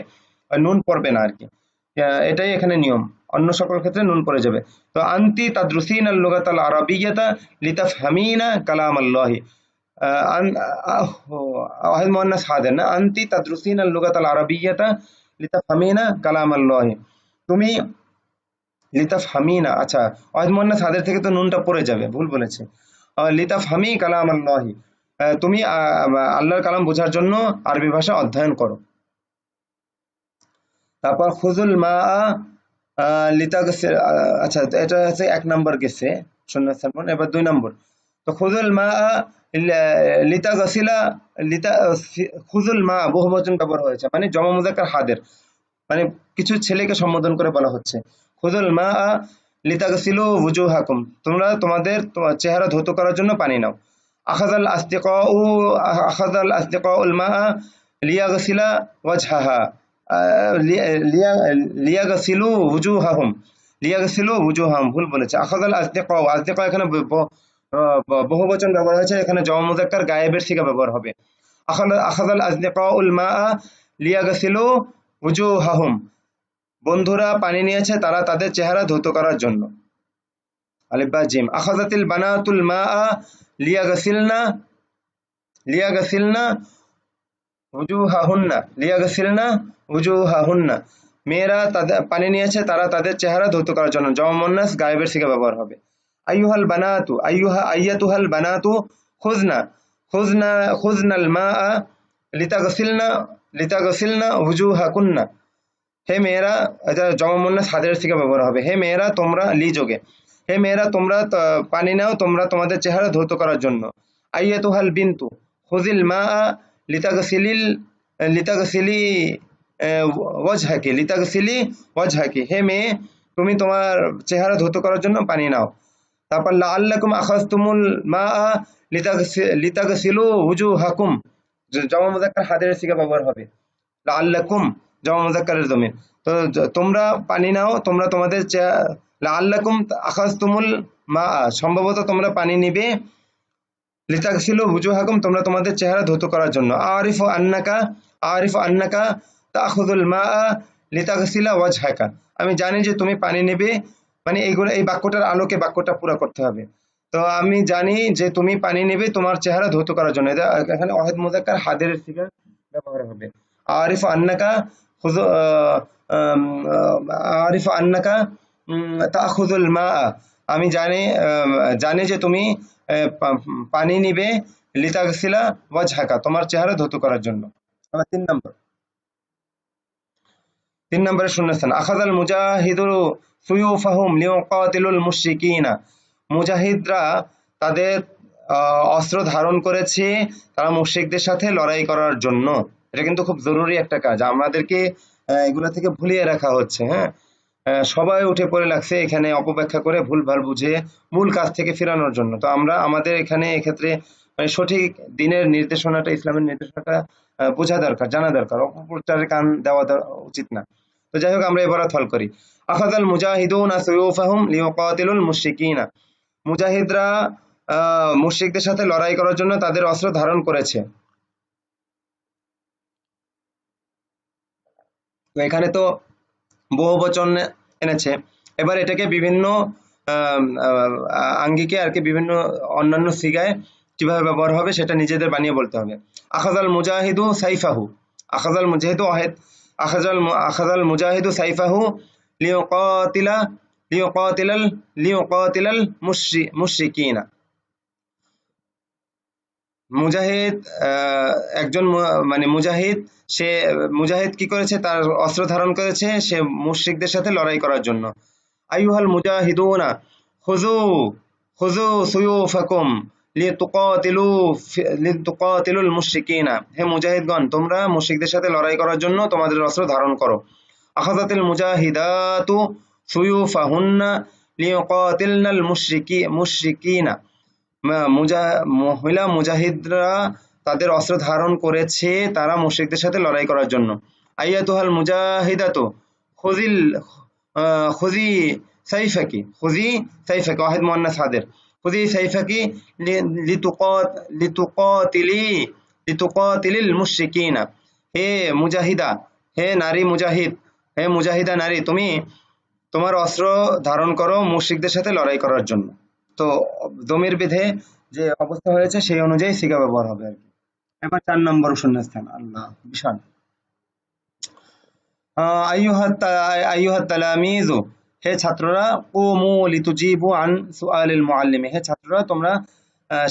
[SPEAKER 1] নুন পড়বে না আর কি। এটাই এখানে নিয়ম, অন্য সকল ক্ষেত্রে নুন পড়ে যাবে। তো আনতি তাদরুসিন আল লুগাতাল আরাবিয়াতা লিতাফহামিনা কালাম আল্লাহি, ওয়াহিদ মুয়ান্নাস হাদের না, আনতি তাদরুসিন আল লুগাতাল আরাবিয়াতা লিতাফহামিনা কালাম আল্লাহি, তুমি লিতাফহামিনা, আচ্ছা ওয়াহিদ মুয়ান্নাস হাদের থেকে তো নুনটা পড়ে যাবে, ভুল বলেছে। লিতাফহামি কালাম আল্লাহি, তুমি আল্লাহর কালাম বোঝার জন্য আরবি ভাষা অধ্যয়ন করো। তারপর খুজুল মা লিতা গেছে, আচ্ছা এটা হচ্ছে 1 নম্বর গেছে সুন্নাত সালমান। এবার 2 নম্বর, তো খুজুল মা লিতা গসিলা, লিতা খুজুল মা বহুবচন ব্যবহার হয়েছে, মানে জমা মুজাক্কার হাদের, মানে কিছু ছেলেকে সম্বোধন করে বলা হচ্ছে। খুজুল মা লিতা গসিলু ওয়ুজুহাকুম, তোমরা তোমাদের চেহারা ধৌত করার জন্য পানি নাও। আখাযাল আসদিকাউ, আখাযাল আসদিকাউল মা লিয়াগসিলা ওয়াজহাহা, লিয়াগসিলু ওয়ুজুহাহুম, লিয়াগসিলু ওয়ুজুহাহুম, ভুল বলেছে। আখাযাল আসদিকাউ, আসদিকাউ এখানে বহুবচন ব্যবহার হয়েছে, এখানে জমা মুজাক্কার গায়েবের সিগা ব্যবহার হবে। আখাযাল আসদিকাউল মা লিয়াগসিলু ওয়ুজুহাহুম, বন্ধুরা পানি নিয়েছে তারা তাদের চেহারা ধৌত করার জন্য। আলিফ বা জিম। আখাযাতিল বানাতুল মা লিয়াগসিলনা, লিয়াগসিলনা ওয়ুজুহাহুন্না, লিয়াগসিলনা ওয়ুজুহাহুন্না, মেয়েরা তাদের পানি নিয়েছে তারা তাদের চেহারা ধৌত করার জন্য, জমা মুন্নাস গায়েবের সিগা ব্যবহার হবে। আইয়ুহাল বানাতু, আইয়াতুহাল বানাতু খুজনা, খুজনা খুজনাল মা লিতাগসিলনা, লিতাগসিলনা ওয়ুজুহাকুন্না, হে মেয়েরা, এটা জমা মুন্নাস হাদের সিগা ব্যবহার হবে। হে মেয়েরা তোমরা, লি যোগে, হে মেয়েরা তোমরা পানি নাও তোমরা তোমাদের চেহারা ধৌত করার জন্য। আইয়াতুহাল বিনতু খুজিল মা লিতাগসিলিল, লিতাগসিলি ওয়াজহাকি, লিতাগসিলি ওয়াজহাকি, হে মেয়ে তুমি তোমার চেহারা ধৌত করার জন্য পানি নাও। তারপর লাআল্লাকুম আখাযতুমুল মা লিতাগসিলু ওয়ুজুহাকুম, জমা মুযাক্কার হাদের সিগা ব্যবহার হবে। লাআল্লাকুম জমা মুযাক্কারের যমির, তো তোমরা পানি নাও তোমরা তোমাদের লাআল্লাকুম আখাযতুমুল মা, সম্ভবত তোমরা পানি নিবে, লিতাগসিলু ওয়ুজুহাকুম তোমরা তোমাদের চেহারা ধৌত করার জন্য। আরিফু আন্নাকা, আরিফু আন্নাকা তাখুযুল মা লিতাগসিলা ওয়াজহাকা, আমি জানি যে তুমি পানি নেবে, মানে এইগুলো এই বাক্যটার আলোকে বাক্যটা পুরো করতে হবে। তো আমি জানি যে তুমি পানি নেবে তোমার চেহারা ধৌত করার জন্য, এখানে ওয়াহিদ মুযাক্কার হাদের সিগা ব্যবহার হবে। আরিফু আন্নাকা খুযু, আরিফু আন্নাকা তাখুযুল মা, আমি জানি জানি যে তুমি পানি নিবে, লিতাগসিলা ওয়াজহাকা তোমার চেহারা ধৌত করার জন্য। আবার 3 নম্বর, 3 নম্বরে শূন্যস্থান। আখাযাল মুজাহিদু সুয়ুফাহুম লিয়াকাতিলুল মুশরিকিনা, মুজাহিদরা তাদের অস্ত্র ধারণ করেছে তারা মুশরিকদের সাথে লড়াই করার জন্য। এটা কিন্তু খুব জরুরি একটা কাজ, আমাদেরকে এগুলা থেকে ভুলিয়ে রাখা হচ্ছে। হ্যাঁ, সবাই উঠে পড়ে লাগছে এখানে অপব্যাখ্যা করে ভুলভাল বুঝে মূল কাজ থেকে ফেরানোর জন্য। তো আমরা আমাদের এখানে এক্ষেত্রে মানে সঠিক দিনের নির্দেশনাটা, ইসলামের নির্দেশনাটা বোঝা দরকার, জানা দরকার, অপপ্রচারের কান দেওয়া উচিত না। তো যাই হোক আমরা এবারে হল করি। আখাযাল মুজাহিদুনা সুয়ুফাহুম লিয়াকাতিলুল মুশরিকিনা, মুজাহিদরা মুশরিকদের সাথে লড়াই করার জন্য তাদের অস্ত্র ধারণ করেছে। তো এখানে তো বহুবচন এনেছে, এবার এটাকে বিভিন্ন আঙ্গিকে আর কি বিভিন্ন অন্যান্য সিগায় কিভাবে ব্যবহার হবে সেটা নিজেদের বানিয়ে বলতে হবে। আখাযাল মুজাহিদু সাইফাহু, আখাযাল মুজাহিদু ওয়াহিদ, আখাযাল মুজাহিদু সাইফাহু লিয়াকাতিলা, লিয়াকাতিলাল মুশরিকিনা, মুজাহিদ একজন মানে মুজাহিদ, সে মুজাহিদ কি করেছে, তার অস্ত্র ধারণ করেছে সে মুশরিকদের সাথে লড়াই করার জন্য। আইয়ুহাল মুজাহিদুনা খুযু, খুযু সুয়ুফাকুম লিতুকাতিলুল মুশরিকিনা, হে মুজাহিদগণ তোমরা মুশরিকদের সাথে লড়াই করার জন্য তোমাদের অস্ত্র ধারণ করো। আখাযাতিল মুজাহিদাতু সুয়ুফাহুন্না লিয়াকাতিলনাল মুশরিকিনা, মহিলা মুজাহিদরা তাদের অস্ত্র ধারণ করেছে তারা মুশরিকদের সাথে লড়াই করার জন্য। আইয়াতুহাল মুজাহিদাতু খুযিল, খুযি সাইফাকি, খুযি সাইফাকি ওয়াহিদ মুয়ান্নাস হাদের, খুযি সাইফাকি লিতুকাতিলিল মুশরিকিনা, হে মুজাহিদা, হে নারী মুজাহিদ হে মুজাহিদা নারী, তুমি তোমার অস্ত্র ধারণ করো মুশরিকদের সাথে লড়াই করার জন্য। তো দমির বিধে যে অবস্থা হয়েছে সেই অনুযায়ী সিগা ব্যবহার হবে আর কি। এবার 4 নম্বর শূন্যস্থান। আল্লাহ বিশাল। আইয়ুহাত তালামিযু, হে ছাত্ররা, কুমু লিতুজিবু আন সুআলিল মুআল্লিমি, হে ছাত্ররা তোমরা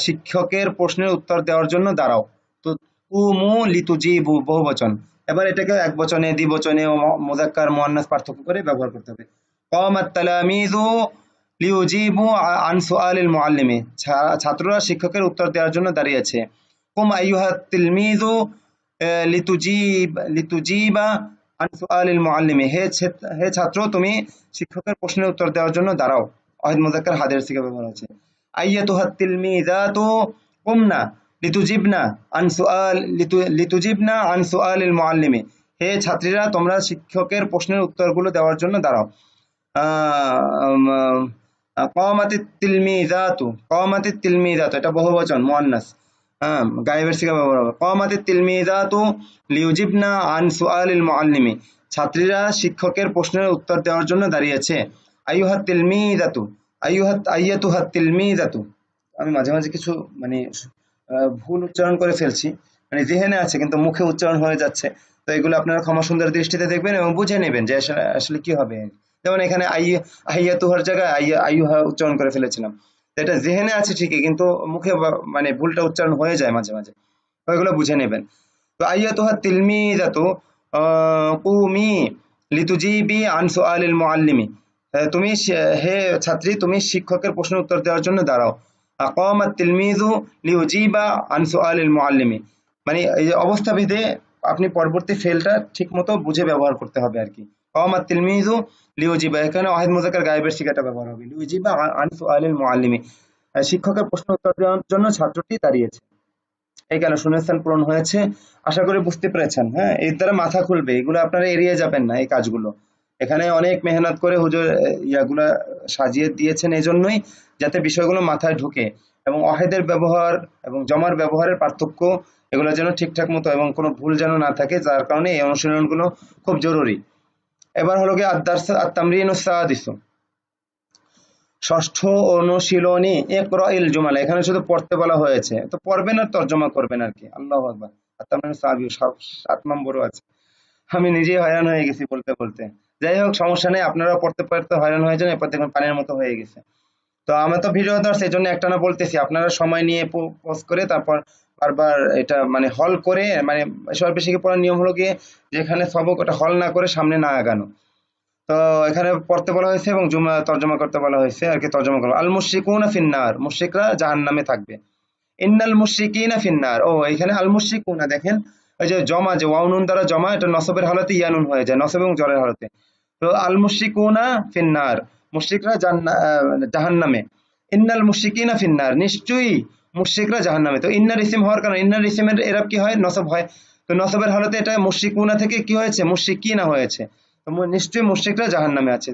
[SPEAKER 1] শিক্ষকের প্রশ্নের উত্তর দেওয়ার জন্য দাঁড়াও। তো কুমু লিতুজিবু বহুবচন, এবার এটাকে একবচনে দ্বিবচনে ও মুযাক্কার মুআন্নাস পার্থক্য করে ব্যবহার করতে হবে। কামাত তালামিযু লিউজিবু আন সুআলিল মুআল্লিমি, ছাত্ররা শিক্ষকের উত্তর দেওয়ার জন্য দাঁড়িয়েছে। কুম আইয়ুহাত তিলমিযু লিতুজিবা আন সুআলিল মুআল্লিমি, হে ছাত্র তুমি শিক্ষকের প্রশ্নের উত্তর দেওয়ার জন্য দাঁড়াও। ওয়াহিদ মুযাক্কার হাদের সিগা ব্যবহার আছে। আইয়াতুহাত তিলমিযাতু কুমনা লিতুজিবনা আন সুআলিল মুআল্লিমি, হে ছাত্রীরা তোমরা শিক্ষকের প্রশ্নের উত্তরগুলো দেওয়ার জন্য দাঁড়াও। কামাতিত তিলমিযাতু এটা বহুবচন মুআন্নাস, গায়েবের সিগা ব্যবহার হবে। কামাতিত তিলমিযাতু লিউজিবনা আন সুআলিল মুআল্লিমি, ছাত্রীরা শিক্ষকের প্রশ্নের উত্তর দেওয়ার জন্য দাঁড়িয়েছে। আইয়াতুহাত তিলমিযাতু, আমি মাঝে মাঝে কিছু মানে ভুল উচ্চারণ করে ফেলছি, মানে যেহেনে আছে কিন্তু মুখে উচ্চারণ হয়ে যাচ্ছে। তো এগুলো আপনারা ক্ষমা সুন্দর দৃষ্টিতে দেখবেন এবং বুঝে নেবেন যে আসলে কি হবে। যেমন এখানে আইয়াতুহার জায়গায় আইয়ুহা উচ্চারণ করে ফেলেছিলাম। তো এটা জেহেনে আছে ঠিকই, কিন্তু মুখে মানে ভুলটা উচ্চারণ হয়ে যায় মাঝে মাঝে, তো এগুলো বুঝে নেবেন। তো আইয়াতুহাত তিলমিযাতু কুমি লিতুজিবি আন সুআলিল মুআল্লিমি, তুমি হে ছাত্রী তুমি শিক্ষকের প্রশ্নের উত্তর দেওয়ার জন্য দাঁড়াও। কামাত তিলমিযু লিউজিবা আন সুআলিল মুআল্লিমি, মানে এই যে অবস্থা ভেদে আপনি পরবর্তী ফেলটা ঠিক মতো বুঝে ব্যবহার করতে হবে আর কি। কামাত তিলমিযু লিউজিবা, এখানে ওয়াহিদ মুযাক্কার গায়েবের সিগাটা ব্যবহার হবে। লিউজিবা আন সুআলিল মুআল্লিমি, শিক্ষকের প্রশ্নের উত্তর দেওয়ার জন্য ছাত্রটি দাঁড়িয়েছে। এই গেল শূন্যস্থান পূরণ হয়েছে। আশা করি বুঝতে পেরেছেন। হ্যাঁ, এর দ্বারা মাথা খুলবে, এগুলো আপনারা এড়িয়ে যাবেন না এই কাজগুলো। এখানে অনেক মেহনত করে হুজুর ইয়াগুলা সাজিয়ে দিয়েছেন এই জন্যই, যাতে বিষয়গুলো মাথায় ঢুকে এবং অহেদের ব্যবহার এবং জমার ব্যবহারের পার্থক্য এগুলো যেন ঠিকঠাক মতো এবং কোনো ভুল যেন না থাকে, যার কারণে এই অনুশীলনগুলো খুব জরুরি। এবার হলো গিয়ে আত-তামরিনুস সাদিসু, ষষ্ঠ অনুশীলনী। ইকরাইল জুমালা, এখানে শুধু পড়তে বলা হয়েছে, তো পড়বেন আর তর্জমা করবেন আর কি। আল্লাহু আকবার। আত-তামরিনুস সাবিউ 7 নম্বরও আছে। আমি নিজেই হয়রান হয়ে গেছি বলতে বলতে। যাই হোক, সমস্যা নেই, আপনারা পড়তে পড়তে হয়রান হয়ে যান, এরপর দেখুন পানির মতো হয়ে গেছে। তো আমরা তো ভিডিও ধর সেই জন্য একটানা বলতেছি, আপনারা সময় নিয়ে পজ করে তারপর বারবার এটা মানে হল করে, মানে সর্বে শিখে পড়ার নিয়ম হলো গিয়ে যেখানে সবক ওটা হল না করে সামনে না আগানো। তো এখানে পড়তে বলা হয়েছে এবং তর্জমা করতে বলা হয়েছে আর কি। তর্জমা করো। আল মুশরিকুনা ফিন্নার, মুশরিকরা জাহান্নামে থাকবে। ইন্নাল মুশরিকিনা ফিন্নার, ও এখানে আল মুশরিকুনা দেখেন ওই যে জমা, যে ওয়াও নুন দ্বারা জমা, এটা নসবের হালতে ইয়ানুন হয়ে যায়, নসব এবং জরের হালতে। তো আল মুশরিকুনা ফিন্নার, মুশরিকরা জাহান্নামে। ইন্নাল মুশরিকিনা ফিন্নার, নিশ্চয়ই মুশরিকরা জাহান্নামে। তো ইন্নার ইসিম হওয়ার কারণে ইন্নার ইসিমের এরাব কি হয়? নসব হয়। তো নসবের হালতে এটা মুশরিকুনা থেকে কি হয়েছে? মুশরিকিনা হয়েছে। তো নিশ্চয়ই মুশরিকরা জাহান্নামে আছে।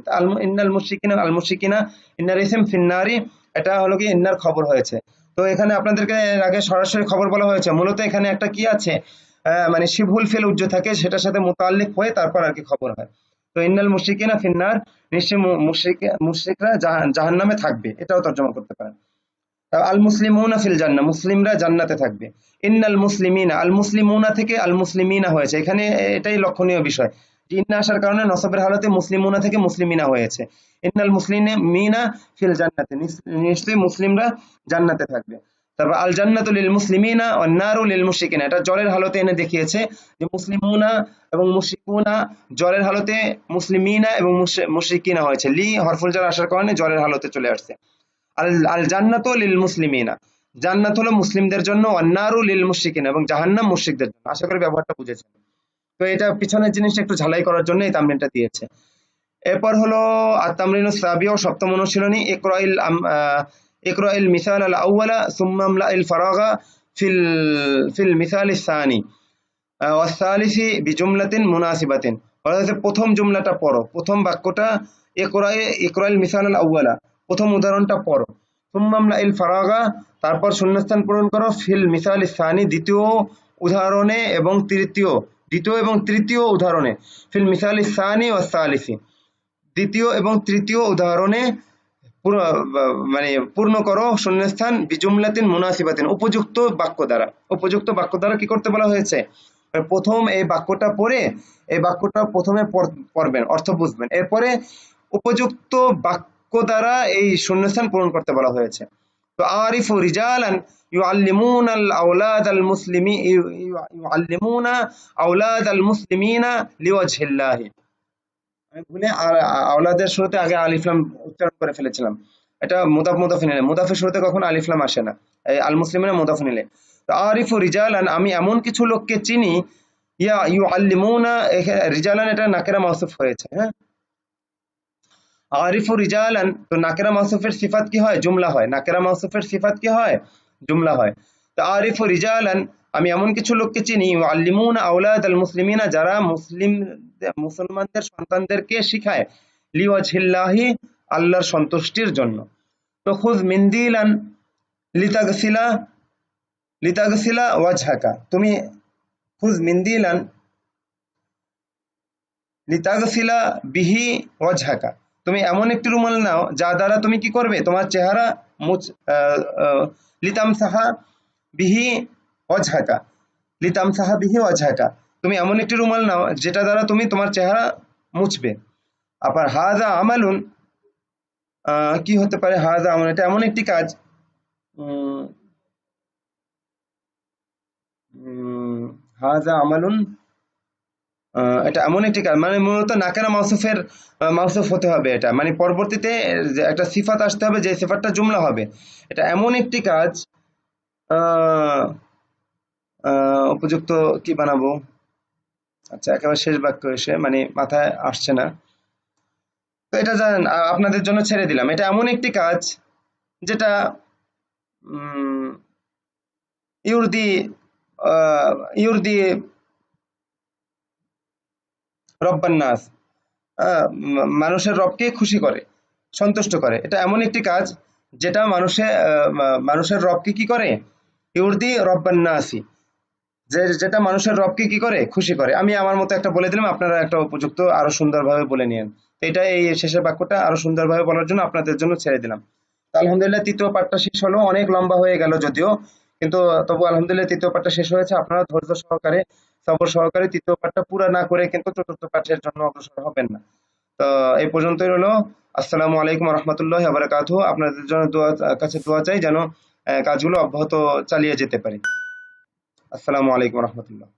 [SPEAKER 1] ইন্নাল মুশরিকিনা, আল মুশরিকিনা, ইন্নার ইসিম ফিন্নারি, এটা হলো কি ইন্নার খবর হয়েছে। তো এখানে আপনাদেরকে এর আগে সরাসরি খবর বলা হয়েছে, মূলত এখানে একটা কি আছে, মানে শিবহুল ফেল উজ্জ থাকে, সেটার সাথে মুতাল্লিক হয়ে তারপর আর কি খবর হয়। তো ইন্নাল মুশরিকিনা ফিন্নার, নিশ্চয়ই মুশরিকরা জাহান্নামে থাকবে, এটাও তর্জমা করতে পারেন। আল মুসলিমুনা ফিল জান্নাহ, মুসলিমরা জান্নাতে থাকবে। ইন্নাল মুসলিমিনা, আল মুসলিমুনা থেকে আল মুসলিমিনা হয়েছে, এখানে এটাই লক্ষণীয় বিষয়। ইন্না আসার কারণে নসবের হালতে মুসলিমুনা থেকে মুসলিমিনা হয়েছে। ইন্নাল মুসলিমিনা ফিল জান্নাতে, নিশ্চয়ই মুসলিমরা জান্নাতে থাকবে। তারপর আল জান্নাতু লিল মুসলিমিনা ওয়ান নারু লিল মুশরিকিনা, এটা জরের হালতে এনে দেখিয়েছে যে মুসলিমুনা এবং মুশরিকুনা জরের হালতে, মুসলিমিনা এবং মুশরিকিনা হয়েছে। লি হরফুল জার আসার কারণে জরের হালতে চলে আসছে। আল জান্নাতু লিল মুসলিমিনা, জান্নাত হলো মুসলিমদের জন্য, ওয়ান্নারু লিল মুশরিকিন, এবং জাহান্নাম মুশরিকদের জন্য। আশা করি ব্যবহারটা বুঝেছেন। তো এটা পিছনের জিনিসটা একটু ঝালাই করার জন্য এই তামরিনটা দিয়েছে। এরপর হলো আত-তামরিনুস সাবিউ, সপ্তম অনুশীলনী। ইকরাইল মিসাল আল আউয়ালা সুম্মা আমলাইল ফারাগা ফিল মিসাল আস-সানি ওয়াস সালিসি বিজুমলাতিন মুনাসিবাতিন, অর্থাৎ প্রথম জুমলাটা পড়ো, প্রথম বাক্যটা ইকরাইল মিসাল আল আউয়ালা, প্রথম উদাহরণটা পড়ো। সুম্মা আমলাইল ফারাগা, তারপর শূন্যস্থান পূরণ করো। ফিল মিসাল আস-সানি, দ্বিতীয় উদাহরণে এবং তৃতীয় দ্বিতীয় এবং তৃতীয় উদাহরণে, ফিল মিসালি সানি ওয়া সালিসি, দ্বিতীয় এবং তৃতীয় উদাহরণে মানে পূর্ণ করো শূন্যস্থান বিজুমলাতিন মুনাসিবাতিন, উপযুক্ত বাক্য দ্বারা। উপযুক্ত বাক্য দ্বারা কি করতে বলা হয়েছে? প্রথম এই বাক্যটা পড়ে, এই বাক্যটা প্রথমে পড়বেন, অর্থ বুঝবেন, এরপরে উপযুক্ত বাক্য দ্বারা এই শূন্যস্থান পূরণ করতে বলা হয়েছে। তো আরিফু রিজালান ইউআল্লিমুনা আল আওলাদ আল মুসলিমি ইউআল্লিমুনা আওলাদ আল মুসলিমিনা লিওয়াজহিল্লাহি। আমি ভুলে আওলাদের শুরুতে আগে আলিফ লাম উচ্চারণ করে ফেলেছিলাম। এটা মুদাফ মুদাফ নিলে, মুদাফের শুরুতে কখনো আলিফ লাম আসে না, এই আল মুসলিমিনা মুদাফ নিলে। তো আরিফু রিজালান, আমি এমন কিছু লোককে চিনি, ইয়া ইউআল্লিমুনা, রিজালান এটা নাকেরা মাউসুফ হয়েছে। হ্যাঁ, আরিফু রিজালান, তো নাকেরা মাউসুফের সিফাত কি হয়? জুমলা হয়। নাকেরা মাউসুফের সিফাত কি হয়? জুমলা হয়। তো আরিফু রিজালান, আমি এমন কিছু লোককে চিনি, ইউআল্লিমুনা আওলাদ আল মুসলিমিনা, যারা মুসলমানদের সন্তানদেরকে শিখায়, লিওয়াজহিল্লাহি, আল্লাহর সন্তুষ্টির জন্য। তো খুজ মিন্দিলান লিতাগসিলা লিতাগসিলা ওয়াজহাকা, তুমি খুজ মিন্দিলান লিতাগসিলা বিহি ওয়াজহাকা, তুমি এমন একটি রুমাল নাও যা দ্বারা তুমি কি করবে? তোমার চেহারা লিতামসাহা বিহি ওয়াজহাকা, লিতামসাহা বিহি ওয়াজহাকা, তুমি এমন একটি রুমাল নাও যেটা দ্বারা তুমি তোমার চেহারা মুছবে। আবার হাযা আমালুন, কি হতে পারে? হাযা আমালুন, এটা এমন একটি কাজ, হাযা আমালুন, এটা এমন একটি কাজ, মানে মূলত নাকেরা মাউসুফের মাউসুফ হতে হবে। এটা মানে পরবর্তীতে একটা সিফাত আসতে হবে, যে সিফাতটা জুমলা হবে। এটা এমন একটি কাজ, উপযুক্ত কি বানাবো? আচ্ছা, একেবারে শেষ বাক্য এসে মানে মাথায় আসছে না, তো এটা জানেন, আপনাদের জন্য ছেড়ে দিলাম। এটা এমন একটি কাজ যেটা ইউরদি ইউরদি রব্বান নাস, মানুষের রবকে খুশি করে, সন্তুষ্ট করে। এটা এমন একটি কাজ যেটা মানুষের রবকে কি করে? ইউরদি রব্বান নাসি, যেটা মানুষের রবকে কি করে? খুশি করে। আমি আমার মতো একটা বলে দিলাম, আপনারা একটা উপযুক্ত আরো সুন্দরভাবে বলে নিন। তো এটা এই শেষের বাক্যটা আরো সুন্দরভাবে বলার জন্য আপনাদের জন্য ছেড়ে দিলাম। তো আলহামদুলিল্লাহ তৃতীয় পাঠটা শেষ হলো, অনেক লম্বা হয়ে গেল যদিও, কিন্তু তবু আলহামদুলিল্লাহ তৃতীয় পাঠটা শেষ হয়েছে। আপনারা ধৈর্য সহকারে, সবর সহকারে তৃতীয় পাঠটা পুরো না করে কিন্তু চতুর্থ পাঠের জন্য অগ্রসর হবেন না। তো এই পর্যন্তই হলো। আসসালামু আলাইকুম রহমতুল্লাহ বারাকাতুহু। আপনাদের জন্য কাছে দোয়া চাই যেন কাজগুলো অব্যাহত চালিয়ে যেতে পারি। আসসালামু আলাইকুম রহমতুল্লাহ।